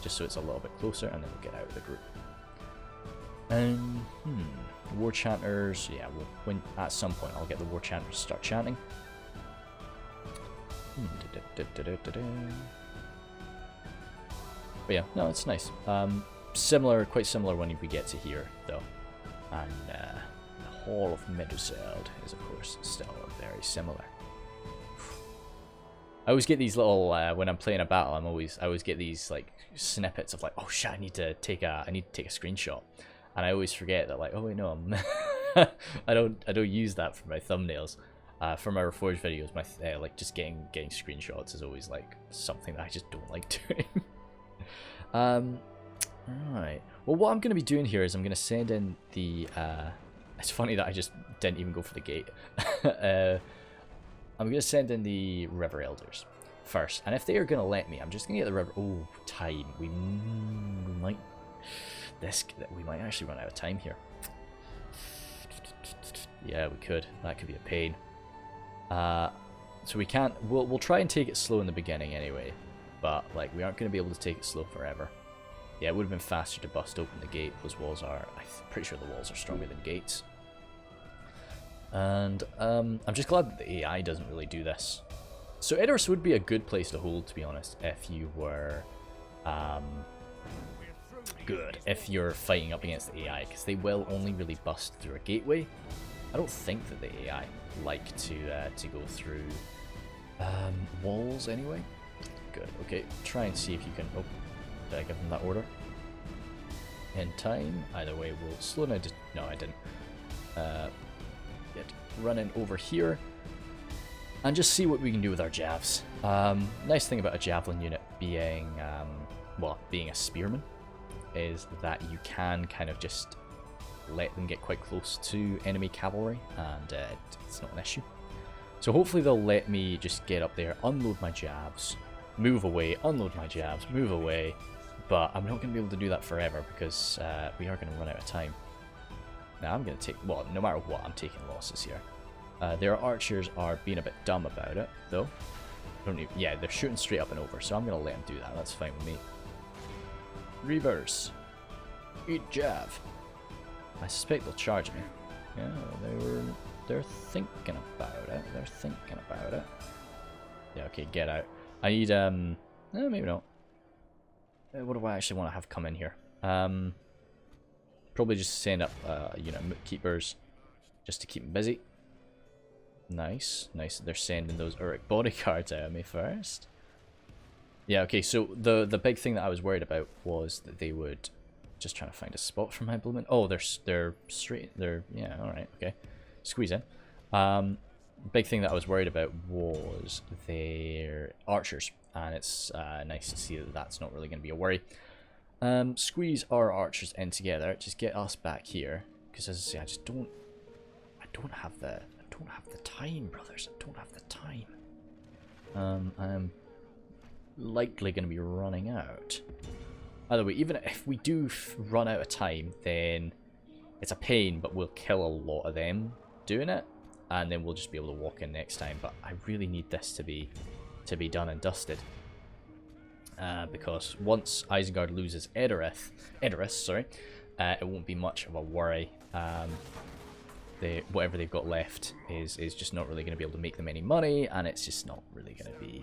Just so it's a little bit closer, and then we'll get out of the group. War Chanters, yeah, when at some point I'll get the War Chanters to start chanting. But yeah, no, it's nice. Quite similar when we get to here, though. And the Hall of Meduseld is, of course, still very similar. I always get these little when I'm playing a battle. I always get these like snippets of like, oh shit, I need to take a screenshot, and I always forget that like, oh wait, no, I don't use that for my thumbnails. For my Reforged videos, my like just getting screenshots is always like something that I just don't like doing. Alright. Well, what I'm going to be doing here is I'm going to send in the... it's funny that I just didn't even go for the gate. I'm going to send in the River Elders first. And if they are going to let me, I'm just going to get the River... Oh, time. We might actually run out of time here. Yeah, we could. That could be a pain. So we can't... We'll try and take it slow in the beginning anyway. but like we aren't going to be able to take it slow forever. Yeah, it would have been faster to bust open the gate. Those walls are, I'm pretty sure the walls are stronger than gates. And I'm just glad that the AI doesn't really do this. So Edoras would be a good place to hold, to be honest, if you were good. If you're fighting up against the AI, because they will only really bust through a gateway. I don't think that the AI like to go through walls anyway. Good. Okay, try and see if you can. Oh, did I give them that order? In time. Either way, we'll slow down. No, I didn't. Get running over here and just see what we can do with our javs. Nice thing about a javelin unit being, well, being a spearman is that you can kind of just let them get quite close to enemy cavalry, and it's not an issue. So hopefully they'll let me just get up there, unload my jabs, move away, unload my jabs, move away, but I'm not going to be able to do that forever because we are going to run out of time. Now I'm going to take, well, no matter what, I'm taking losses here. Their archers are being a bit dumb about it, though. Yeah, they're shooting straight up and over, so I'm going to let them do that. That's fine with me. Reverse. Eat jab. I suspect they'll charge me. Yeah, they're thinking about it. They're thinking about it. Yeah, okay, get out. I need, no, maybe not. What do I actually want to have come in here? Probably just send up, you know, keepers just to keep them busy. Nice, nice. They're sending those Uruk bodyguards out of me first. Yeah, okay, so the big thing that I was worried about was that they would just trying to find a spot for my implement. Oh, they're straight. They're, yeah, all right, okay. Squeeze in. Big thing that I was worried about was their archers, and it's nice to see that that's not really going to be a worry. Squeeze our archers in together. Just get us back here, because as I say, I don't have the time, brothers. I don't have the time. I'm likely going to be running out. Either way, even if we do run out of time, then it's a pain, but we'll kill a lot of them doing it, and then we'll just be able to walk in next time. But I really need this to be done and dusted, because once Isengard loses Edoras, sorry, it won't be much of a worry. Whatever they've got left is just not really going to be able to make them any money, and it's just not really going to be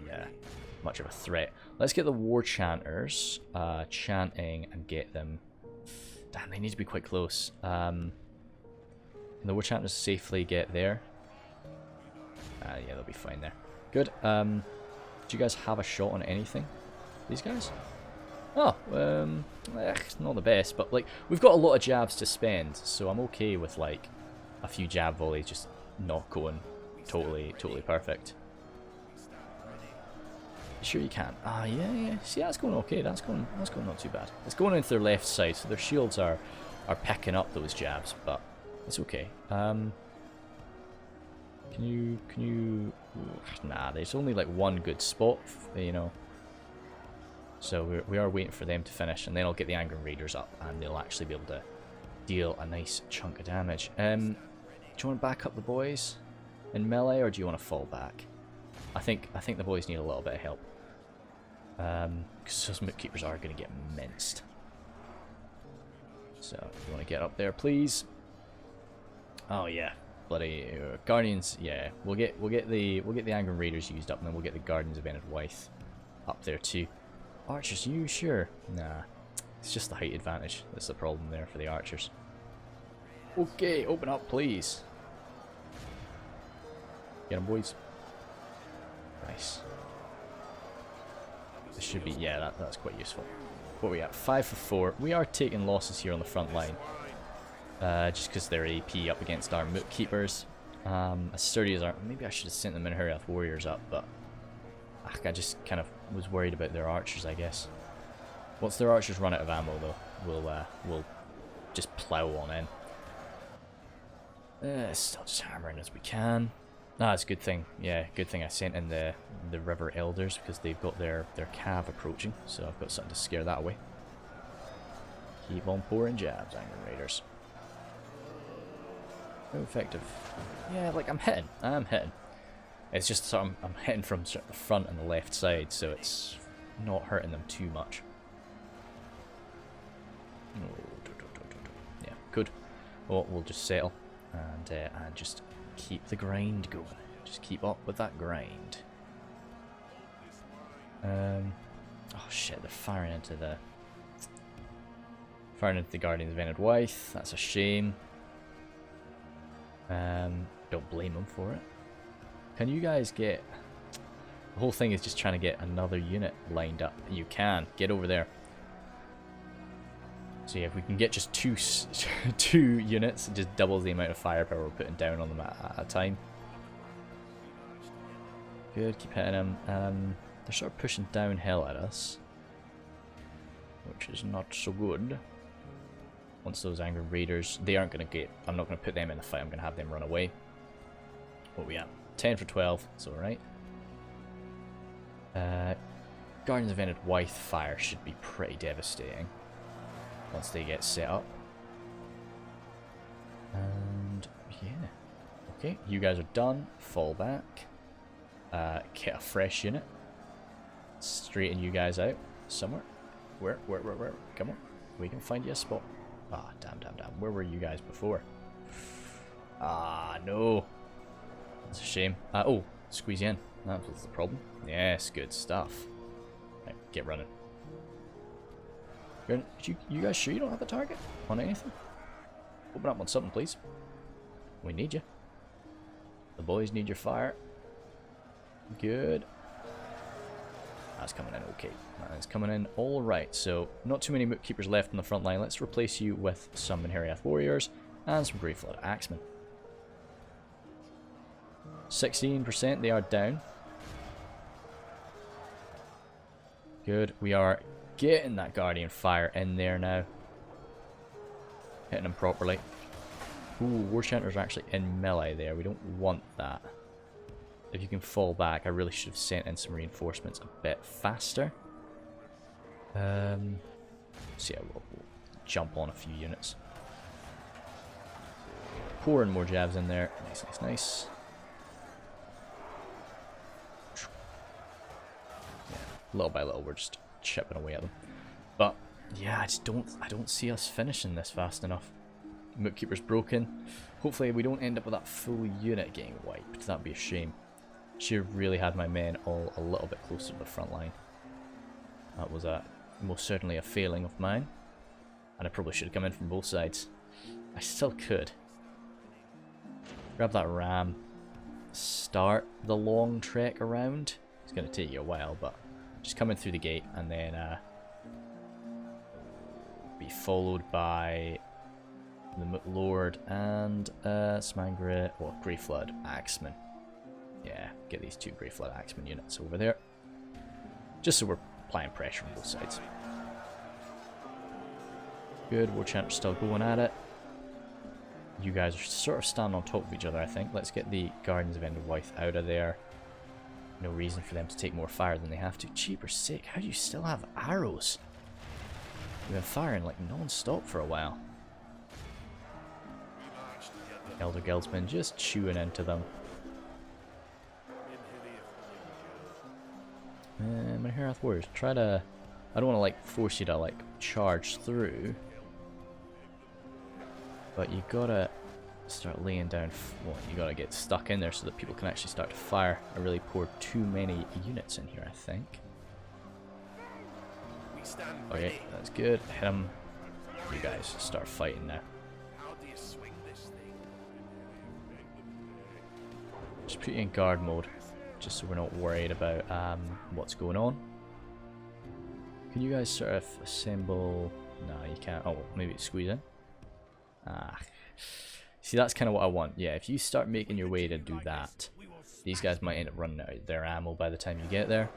much of a threat. Let's get the war chanters chanting and get them. Damn, they need to be quite close. The war chanters safely get there. Yeah, they'll be fine there. Good. Do you guys have a shot on anything? These guys? Oh, not the best, but like we've got a lot of jabs to spend, so I'm okay with like a few jab volleys just not going totally perfect. Sure you can. Ah, yeah. See, that's going okay. That's going not too bad. It's going into their left side, so their shields are picking up those jabs, but it's okay. Can you? Nah, there's only like one good spot, you know. So we are waiting for them to finish, and then I'll get the Angry Raiders up, and they'll actually be able to deal a nice chunk of damage. Do you want to back up the boys in melee, or do you want to fall back? I think the boys need a little bit of help. Because those Moot Keepers are going to get minced. So, if you want to get up there, please. Oh yeah, bloody Guardians. Yeah, we'll get the Angry Raiders used up, and then we'll get the Guardians of Enedwaith up there too. Archers, you sure? Nah, it's just the height advantage that's the problem there for the archers. Okay, open up, please. Get them, boys. Nice. This should be, yeah, that's quite useful. What are we at? 5 for 4. We are taking losses here on the front line. Just because they're AP up against our Moot Keepers. As sturdy as our... Maybe I should have sent them in Hurry Up Warriors up, but... I just kind of was worried about their archers, I guess. Once their archers run out of ammo, though, we'll just plow on in. Still just hammering as we can. Ah, it's a good thing. Yeah, good thing I sent in the River Elders, because they've got their cav approaching, so I've got something to scare that away. Keep on pouring jabs, Angry Raiders. No effective. Yeah, like I'm hitting. It's just I'm hitting from the front and the left side, so it's not hurting them too much. Yeah, good. Well, we'll just settle and just keep the grind going. Just keep up with that grind. Oh shit! They're firing into the Guardians of Enedwaith. That's a shame. Don't blame them for it. Can you guys get? The whole thing is just trying to get another unit lined up. You can get over there. So yeah, if we can get just two units, it just doubles the amount of firepower we're putting down on them at a time. Good, keep hitting them. They're sort of pushing downhill at us, which is not so good. Once those angry raiders, they aren't going to get. I'm not going to put them in the fight. I'm going to have them run away. What are we at? 10 for 12. It's all right. Guardians of Enedwaith fire should be pretty devastating once they get set up. And yeah, okay, you guys are done. Fall back. Get a fresh unit. Straighten you guys out somewhere. Where? Come on, we can find you a spot. Ah, damn. Where were you guys before? Ah, no. That's a shame. Oh, squeeze you in. That was the problem. Yes, good stuff. Right, get running. You guys sure you don't have a target on anything? Open up on something, please. We need you. The boys need your fire. Good. That's coming in okay. That's coming in all right. So, not too many Moot Keepers left on the front line. Let's replace you with some Menheriath Warriors and some Grey Flood Axemen. 16%, they are down. Good. We are getting that Guardian fire in there now. Hitting them properly. Ooh, War Chanters are actually in melee there. We don't want that. If you can fall back, I really should have sent in some reinforcements a bit faster. So yeah, we'll jump on a few units. Pouring more jabs in there. Nice. Yeah, little by little, we're just chipping away at them. But yeah, I don't see us finishing this fast enough. Moot Keeper's broken. Hopefully we don't end up with that full unit getting wiped. That'd be a shame. She really had my men all a little bit closer to the front line. That was most certainly a failing of mine. And I probably should have come in from both sides. I still could. Grab that ram. Start the long trek around. It's going to take you a while, but just come in through the gate and then be followed by the Lord and Smangre, or Grey Flood Axemen. Yeah, get these two Grey Flood Axemen units over there. Just so we're applying pressure on both sides. Good, War Chanter's still going at it. You guys are sort of standing on top of each other, I think. Let's get the Guardians of Enedwaith out of there. No reason for them to take more fire than they have to. Cheaper sake, how do you still have arrows? We've been firing like non-stop for a while. Elder Guildsmen just chewing into them. Menheriath Warriors, try to... I don't want to like force you to like charge through. But you gotta start laying down... Well, you gotta get stuck in there so that people can actually start to fire. I really poured too many units in here, I think. Okay, that's good. Hit them. You guys start fighting now. Just put you in guard mode, just so we're not worried about what's going on. Can you guys sort of assemble... No, you can't. Oh, maybe squeeze in. Ah. See, that's kind of what I want. Yeah, if you start making your way to do that, these guys might end up running out of their ammo by the time you get there.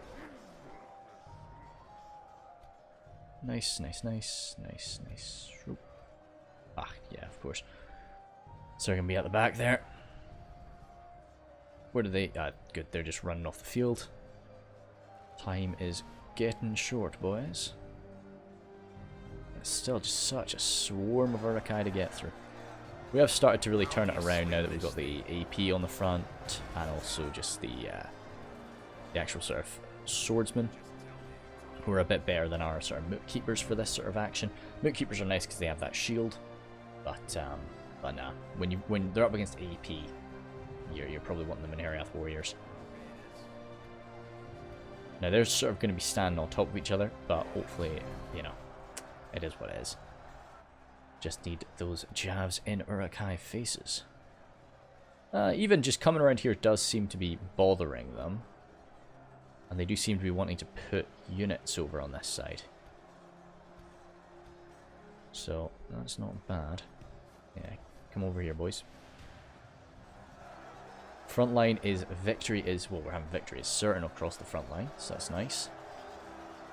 Nice. Oop. Ah, yeah, of course. So they're going to be at the back there. Where do they... good, they're just running off the field. Time is getting short, boys. It's still just such a swarm of Uruk-hai to get through. We have started to really turn it around now that we've got the AP on the front, and also just the actual sort of swordsman. who are a bit better than our sort of Moot Keepers for this sort of action. Moot Keepers are nice because they have that shield, but nah, when they're up against AP, you're probably wanting the Enedwaith warriors. Now they're sort of going to be standing on top of each other, but hopefully, you know, it is what it is. Just need those jabs in Uruk-hai faces. Even just coming around here does seem to be bothering them. And they do seem to be wanting to put units over on this side. So, that's not bad. Yeah, come over here, boys. Front line is victory is, well, we're having victory is certain across the front line, so that's nice.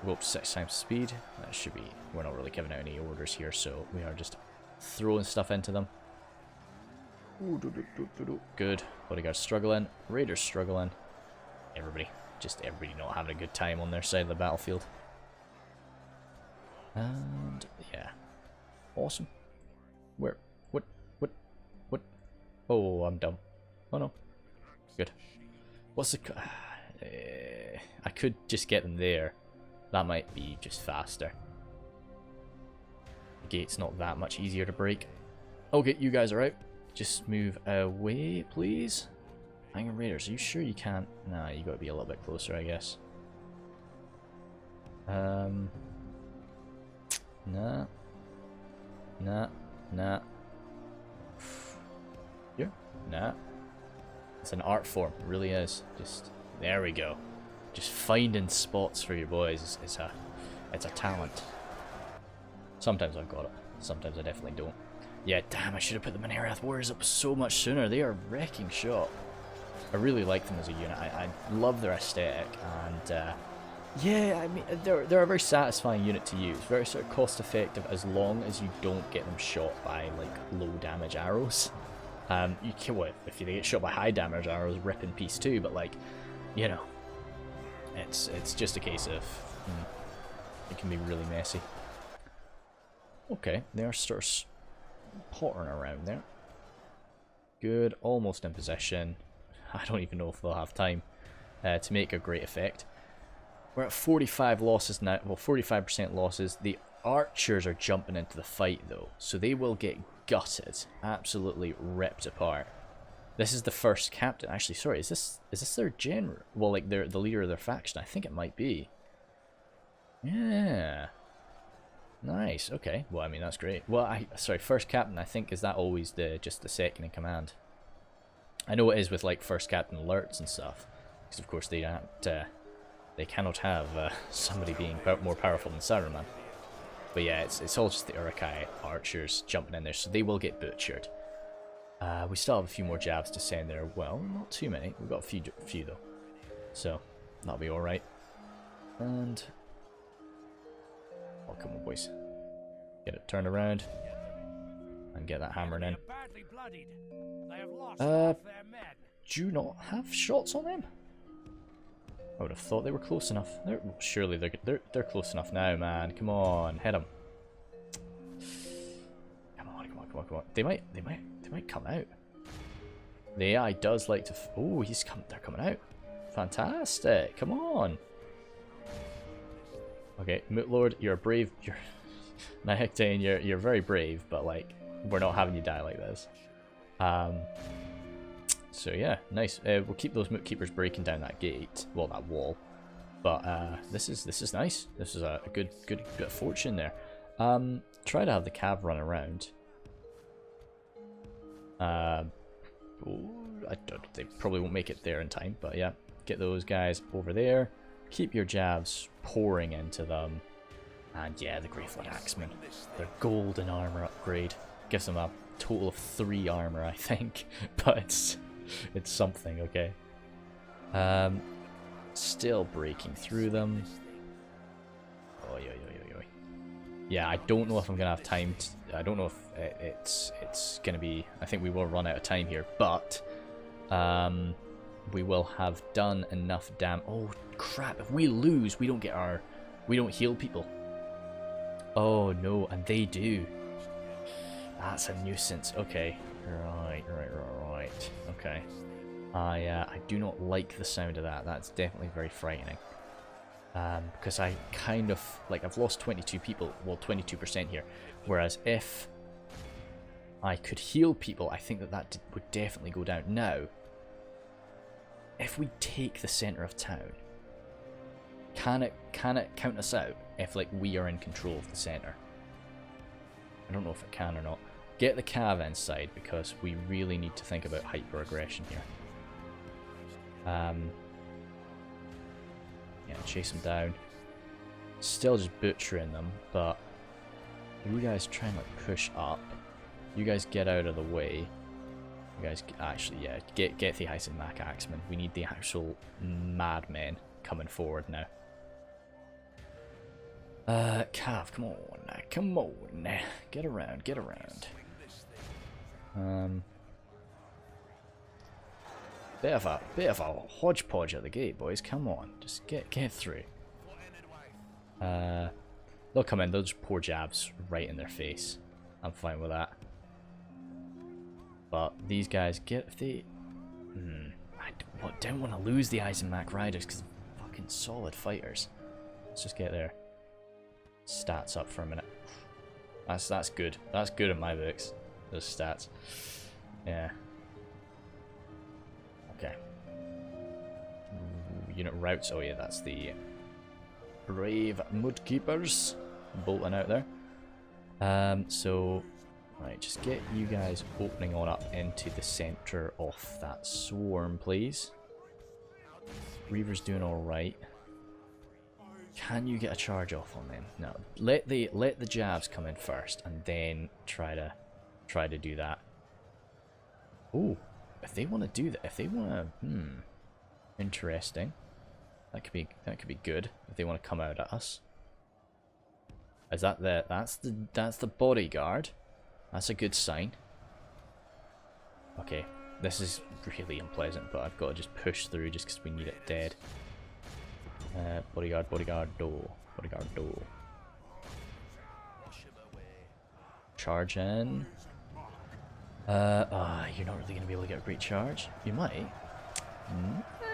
Go up 6 times speed. That should be, we're not really giving out any orders here, so we are just throwing stuff into them. Good. Bodyguards struggling. Raiders struggling. Everybody not having a good time on their side of the battlefield. And yeah. Awesome. Where? What? Oh, I'm dumb. Oh no. Good. What's the... I could just get them there. That might be just faster. The gate's not that much easier to break. Okay, you guys are out. Just move away, please. Iron Raiders, are you sure you can't? Nah, you gotta be a little bit closer, I guess. Nah. Here? Nah. It's an art form, it really is. Just, there we go. Just finding spots for your boys is it's a talent. Sometimes I've got it, sometimes I definitely don't. Yeah, damn, I should have put the Enedwaith warriors up so much sooner. They are wrecking shop. I really like them as a unit. I love their aesthetic, and yeah, I mean, they're a very satisfying unit to use. Very sort of cost effective as long as you don't get them shot by like low damage arrows. You can, well, if they get shot by high damage arrows, rip in peace too. But like, you know, it's just a case of it can be really messy. Okay, they're sort of pottering around there. Good, almost in possession. I don't even know if they'll have time to make a great effect. We're at 45 losses now. Well, 45% losses. The archers are jumping into the fight though, so they will get gutted, absolutely ripped apart. This is the first captain. Actually, sorry, is this their general? Well, like they're the leader of their faction. I think it might be. Yeah. Nice. Okay. Well, I mean that's great. Well, sorry, first captain. I think is that always just the second in command. I know it is with like first captain alerts and stuff, because of course they cannot have somebody being more powerful than Saruman. But yeah, it's all just the Uruk-hai archers jumping in there, so they will get butchered. We still have a few more jabs to send there. Well, not too many. We've got a few though, so that'll be all right. And oh, come on, boys, get it turned around and get that hammering in. Do you not have shots on them? I would have thought they were close enough. Surely they're close enough now, man. Come on, hit them. Come on. They might come out. The AI does like to. Oh, they're coming out. Fantastic. Come on. Okay, Moot Lord, you're brave. You're very brave, but like we're not having you die like this. So yeah, nice. We'll keep those Moot Keepers breaking down that gate, well, that wall. But this is nice. This is a good bit of fortune there. Try to have the cav run around. They probably won't make it there in time, but yeah, get those guys over there. Keep your jabs pouring into them, and yeah, the Greyfoot Axemen. Their golden armor upgrade gives them a total of 3 armor, I think, but it's something, okay. Still breaking through them. Oi. Yeah, I don't know if I'm gonna have time I don't know if it's gonna be, I think we will run out of time here, but we will have done enough oh crap, if we lose, we don't heal people. Oh no, and they do. That's a nuisance. Okay. Right. Okay. I do not like the sound of that. That's definitely very frightening. Because I kind of, like, I've lost 22 people, well, 22% here. Whereas if I could heal people, I think that would definitely go down. Now, if we take the centre of town, can it count us out if, like, we are in control of the centre? I don't know if it can or not. Get the cav inside, because we really need to think about hyper-aggression here. Yeah, chase them down. Still just butchering them, but you guys try and, like, push up. You guys get out of the way. You guys actually, yeah, get the Isengard axemen. We need the actual madmen coming forward now. Cav, come on, get around. Bit of a hodgepodge at the gate, boys. Come on, just get through. They'll come in. They'll just pour jabs right in their face. I'm fine with that. But these guys I don't want to lose the Isengard riders because they're fucking solid fighters. Let's just get their stats up for a minute. That's good. That's good in my books. Those stats. Yeah. Okay. Unit routes. Oh yeah, that's the brave mudkeepers bolting out there. So, right, just get you guys opening on up into the centre of that swarm, please. Reaver's doing all right. Can you get a charge off on them? No. Let the jabs come in first, and then try to do that. Oh, if they want to do that, if they want to, interesting. That could be good if they want to come out at us. Is that that's the bodyguard? That's a good sign. Okay, this is really unpleasant, but I've got to just push through just because we need it dead. Bodyguard, door. Charge in. You're not really going to be able to get a great charge. You might.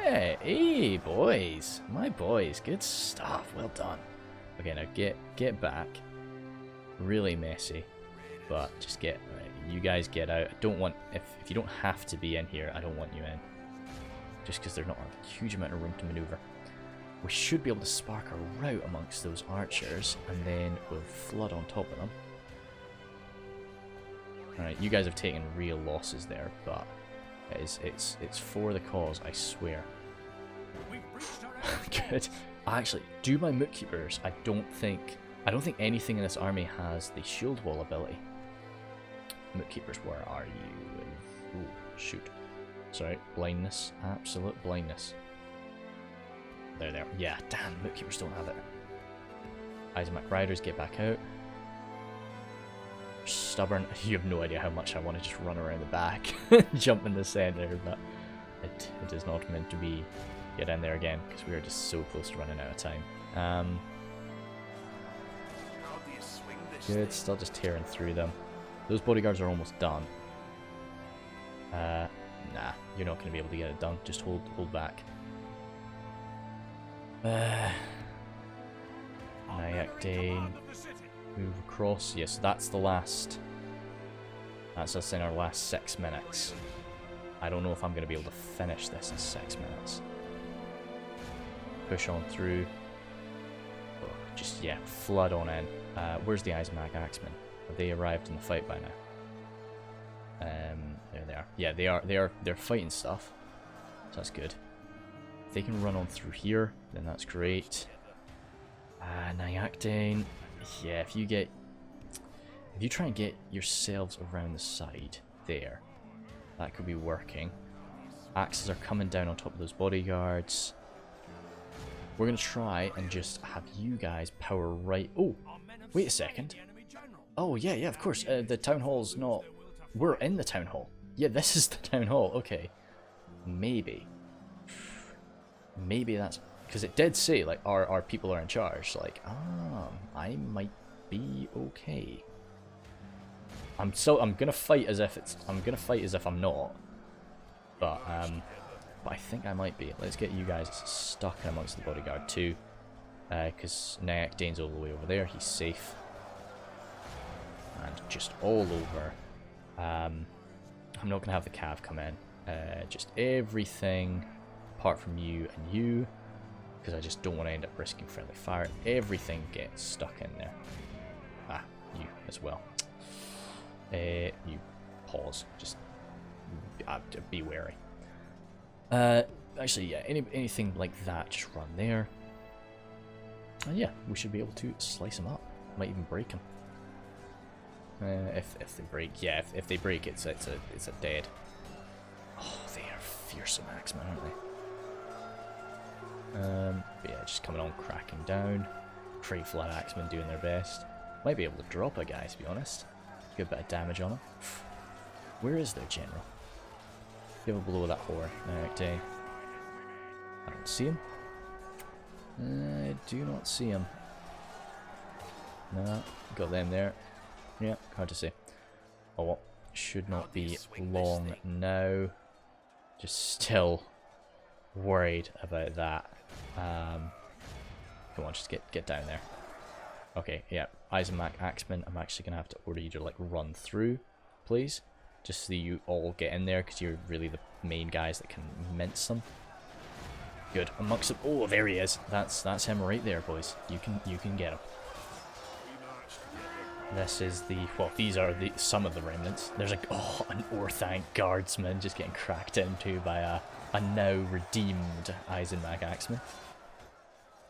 Hey, boys. My boys. Good stuff. Well done. Okay, now get back. Really messy. But just get... Right, you guys get out. I don't want... If you don't have to be in here, I don't want you in. Just because there's not a huge amount of room to maneuver. We should be able to spark a rout amongst those archers, and then we'll flood on top of them. Alright, you guys have taken real losses there, but it's for the cause, I swear. Good. Actually, do my Mootkeepers. I don't think anything in this army has the shield wall ability. Mootkeepers, where are you? Ooh, shoot. Sorry, blindness. Absolute blindness. There. Yeah, damn, Mootkeepers don't have it. Isengard Riders, get back out. Stubborn. You have no idea how much I want to just run around the back, jump in the center, but it is not meant to be. Get in there again, because we are just so close to running out of time. Good, still just tearing through them. Those bodyguards are almost done. Nah, you're not going to be able to get it done. Just hold back. Nyack-Dane. Move across. Yes, that's the last. That's us in our last 6 minutes. I don't know if I'm going to be able to finish this in 6 minutes. Push on through. Oh, just, yeah, flood on in. Where's the Isengard Axemen? Have they arrived in the fight by now? There they are. Yeah, they're fighting stuff. So that's good. If they can run on through here, then that's great. Nyack-Dane. Yeah, if you try and get yourselves around the side there, that could be working. Axes are coming down on top of those bodyguards. We're going to try and just have you guys power right... Oh, wait a second. Oh, yeah, of course. The town hall's not... We're in the town hall. Yeah, this is the town hall. Okay. Maybe that's... Because it did say, like, our people are in charge. Like, I might be okay. I'm gonna fight as if I'm not. But I think I might be. Let's get you guys stuck in amongst the bodyguard too. because Nyack Dane's all the way over there. He's safe. And just all over. I'm not going to have the cav come in. Just everything apart from you and you, because I just don't want to end up risking friendly fire. Everything gets stuck in there. Ah, you as well. You pause. Just be wary. Actually, yeah, anything like that, just run there. And yeah, we should be able to slice them up. Might even break them. If they break, yeah, if they break, it's a dead. Oh, they are fearsome axemen, aren't they? But yeah, just coming on, cracking down. Crate Flood axemen doing their best. Might be able to drop a guy, to be honest. Good bit of damage on him. Where is their general? Give him below that whore. Dane. I don't see him. I do not see him. No, got them there. Yeah, hard to say. Oh well, should not be long now. Just still worried about that. Come on, just get down there. Okay, yeah, Eisenmark Axeman, I'm actually going to have to order you to like run through, please. Just so you all get in there, because you're really the main guys that can mince them. Good, amongst them. Oh, there he is. That's him right there, boys. You can get him. This is the, well, these are some of the remnants. There's like, oh, an Orthanc guardsman just getting cracked into by a now redeemed Eisenmark Axeman.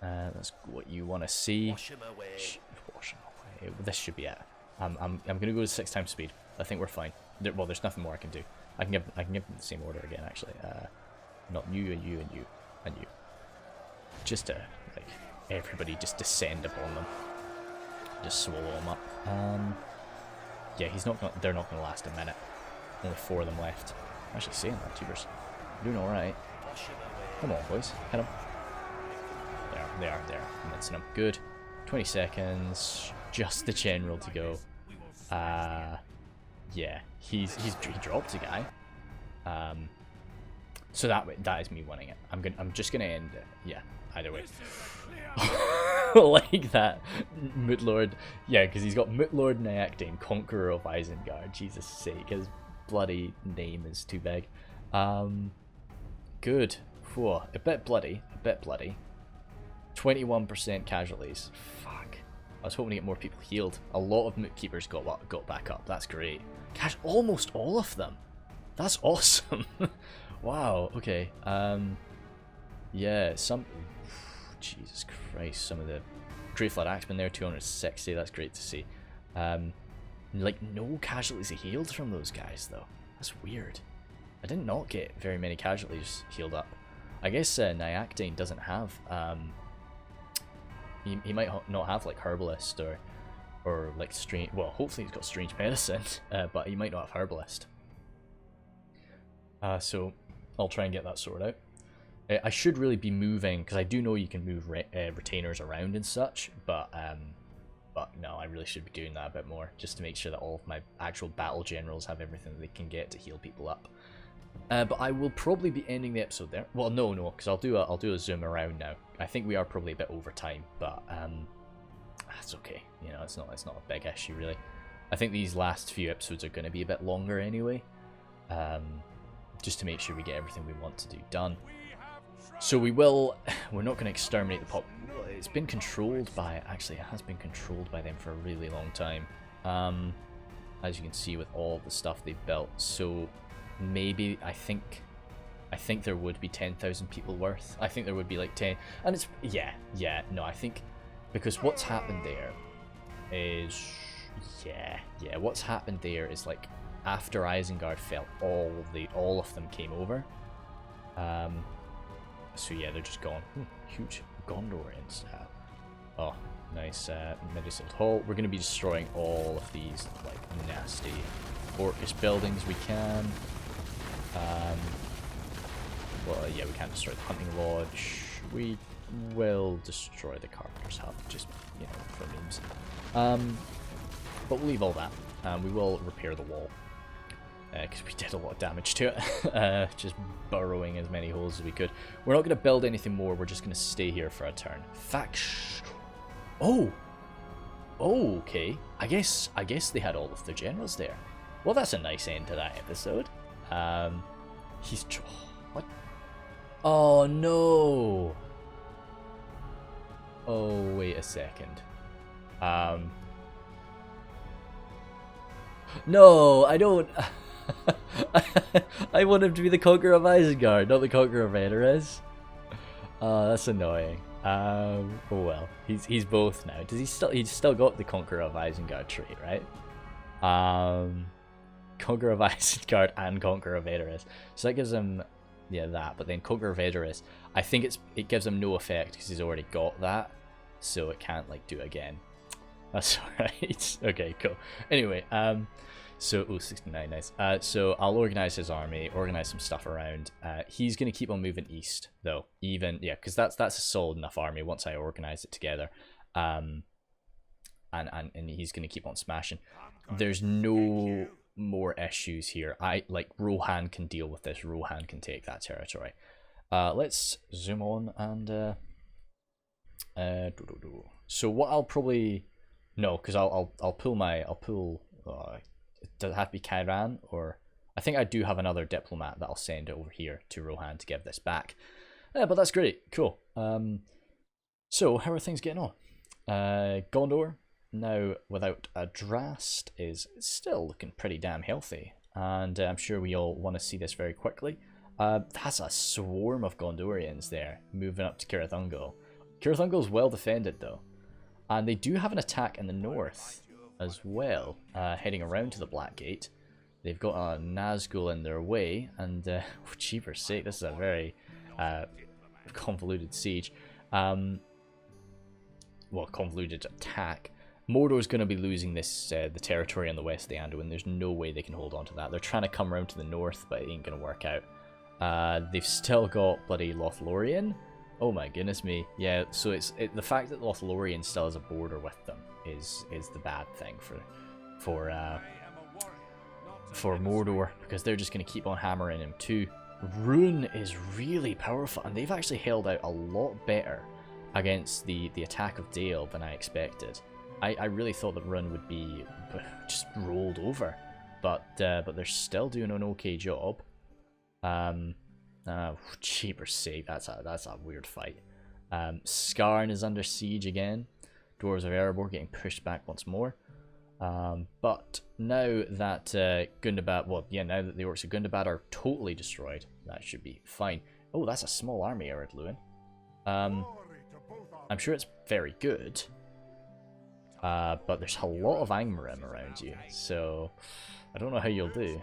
That's what you want to see. Wash him away. Wash him away. This should be it. I'm gonna go to 6 times speed. I think we're fine. Well, there's nothing more I can do. I can give them the same order again, actually. Not you and you and you and you. Just to like everybody just descend upon them. Just swallow them up. Yeah, they're not gonna last a minute. Only 4 of them left. I'm actually saying that, tubers. Doing all right. Come on, boys, hit them. They are there. Mincing them. Good. 20 seconds. Just the general to go. Yeah, he dropped a guy. So that is me winning it. I'm just gonna end it. Yeah, either way. Like that, Mootlord. Yeah, because he's got Mootlord Nyack Dane, Conqueror of Isengard. Jesus sake, his bloody name is too big. Good. Whew, a bit bloody. 21% casualties. Fuck. I was hoping to get more people healed. A lot of Moot Keepers got back up. That's great. Gosh, almost all of them. That's awesome. Wow. Okay. Yeah. Jesus Christ. Some of the Grey Flood Axemen there. 260. That's great to see. Like no casualties healed from those guys though. That's weird. I did not get very many casualties healed up. I guess Nyack Dane doesn't have. He might not have like Herbalist or like strange. Well, hopefully he's got Strange Medicine, but he might not have Herbalist. So I'll try and get that sorted out. I should really be moving because I do know you can move retainers around and such, but no, I really should be doing that a bit more just to make sure that all of my actual battle generals have everything they can get to heal people up. But I will probably be ending the episode there. Well, no, because I'll do a zoom around now. I think we are probably a bit over time, but that's okay. You know, it's not a big issue really. I think these last few episodes are going to be a bit longer anyway, just to make sure we get everything we want to do done. So we're not going to exterminate the pop. It's been controlled by, actually it has been controlled by them for a really long time. As you can see with all the stuff they've built. So maybe, I think there would be 10,000 people worth. I think there would be like 10, and it's, no, I think, because what's happened there is, what's happened there is like, after Isengard fell, all of them came over. So yeah, they're just gone. Huge Gondorians. Oh, nice Medicine Hall. We're going to be destroying all of these like nasty orcish buildings we can. Well, yeah, we can't destroy the Hunting Lodge. We will destroy the Carpenter's Hut, just, you know, for memes. But we'll leave all that. We will repair the wall. because we did a lot of damage to it, just burrowing as many holes as we could. We're not going to build anything more, we're just going to stay here for a turn. Oh, okay. I guess they had all of their generals there. Well, that's a nice end to that episode. What? Oh no. Oh, wait a second. No, I don't. I want him to be the Conqueror of Isengard, not the Conqueror of Eredith. Oh, that's annoying. Oh well, he's both now. He's still got the Conqueror of Isengard trait, right? Conqueror of Isengard and Conqueror of Eredith. So that gives him, yeah, that. But then Conqueror of Eredith, I think it gives him no effect because he's already got that, so it can't like do it again. That's alright. Okay, cool. Anyway, so 69, nice. So I'll organize his army, organize some stuff around. He's gonna keep on moving east though, even because that's a solid enough army once I organize it together. And he's gonna keep on smashing. There's no more issues here. Rohan can deal with this. Rohan can take that territory. Let's zoom on and so what I'll probably because I'll pull. Does it have to be Kairan, or I think I do have another diplomat that I'll send over here to Rohan to give this back. Yeah, but that's great, cool. So how are things getting on? Gondor, now without a Drast, is still looking pretty damn healthy, and I'm sure we all want to see this very quickly. That's a swarm of Gondorians there moving up to Cirith Ungol. Cirith Ungol's well defended though, and they do have an attack in the north as well, heading around to the Black Gate. They've got a Nazgul in their way, and for cheaper's sake, this is a very convoluted siege. Well, convoluted attack. Mordor's going to be losing this the territory on the west of the Anduin. There's no way they can hold on to that. They're trying to come around to the north, but it ain't going to work out. They've still got bloody Lothlorien. Oh my goodness me. Yeah, so the fact that Lothlorien still has a border with them is the bad thing for Mordor, because they're just going to keep on hammering him too. Rune is really powerful, and they've actually held out a lot better against the attack of Dale than I expected. I really thought that Rune would be just rolled over, but they're still doing an okay job. Cheaper's sake, that's a weird fight. Skarn is under siege again. Dwarves of Erebor getting pushed back once more. But now that Gundabad, now that the Orcs of Gundabad are totally destroyed, that should be fine. Oh, that's a small army, Ered Luin. I'm sure it's very good. But there's a lot of Angmarim around you, so I don't know how you'll do.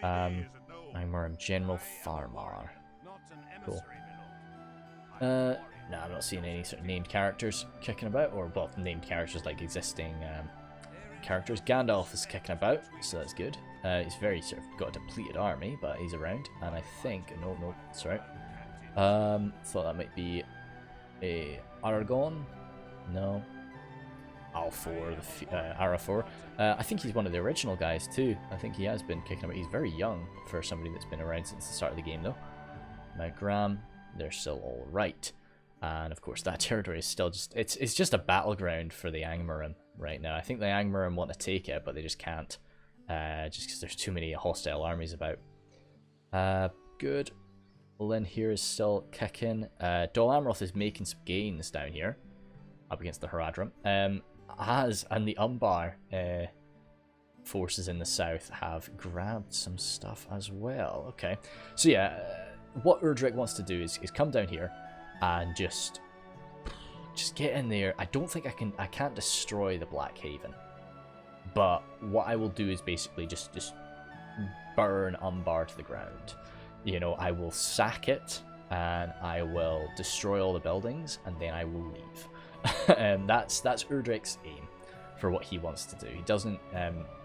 Angmarim General Farmar. Cool. No, I'm not seeing any sort of named characters kicking about, or well, named characters like existing characters. Gandalf is kicking about, so that's good. He's very sort of got a depleted army, but he's around, and I think no, that's right. Thought that might be a Aragorn. No. Alfor, Arafor. I think he's one of the original guys too. I think he has been kicking about. He's very young for somebody that's been around since the start of the game though. Mount Graham, they're still all right. And of course that territory is still just, it's just a battleground for the Angmarim right now. I think the Angmarim want to take it, but they just can't. Just because there's too many hostile armies about. Good. Lynn here is still kicking. Dol Amroth is making some gains down here. Up against the Haradrim. And the Umbar forces in the south have grabbed some stuff as well. Okay, so yeah, what Urdrick wants to do is come down here and just get in there. I don't think I can't destroy the Black Haven, but what I will do is basically just burn Umbar to the ground. You know, I will sack it and I will destroy all the buildings, and then I will leave. And that's Urdrick's aim for what he wants to do. He doesn't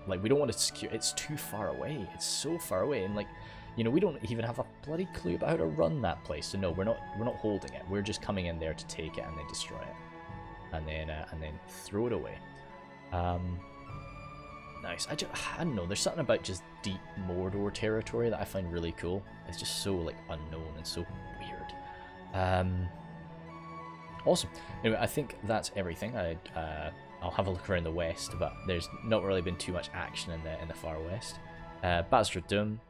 like, we don't want to secure, it's too far away. It's so far away, and like, you know, we don't even have a bloody clue about how to run that place. So no, we're not holding it. We're just coming in there to take it and then destroy it, and then throw it away. nice. I don't know, there's something about just deep Mordor territory that I find really cool. It's just so like unknown and so weird. Awesome. Anyway, I think that's everything. I'll have a look around the west, but there's not really been too much action in the far west. Basra Dum,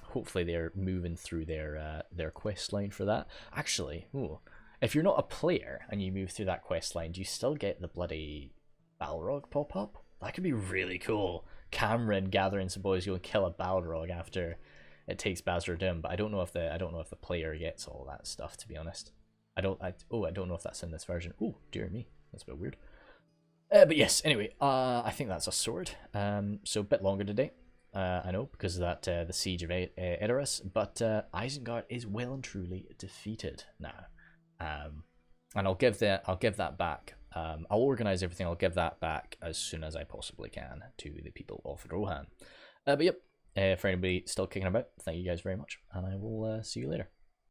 hopefully they're moving through their quest line for that. Actually, ooh, if you're not a player and you move through that quest line, do you still get the bloody Balrog pop up? That could be really cool. Cameron gathering some boys, go and kill a Balrog after it takes Basra Dum, but I don't know if the player gets all that stuff, to be honest. I don't know if that's in this version. Oh, dear me, that's a bit weird. But yes, anyway, I think that's a sword. So a bit longer today, I know, because of that the siege of Edoras. But Isengard is well and truly defeated now, and I'll give that back. I'll organize everything. I'll give that back as soon as I possibly can to the people of Rohan. But yep, for anybody still kicking about, thank you guys very much, and I will see you later.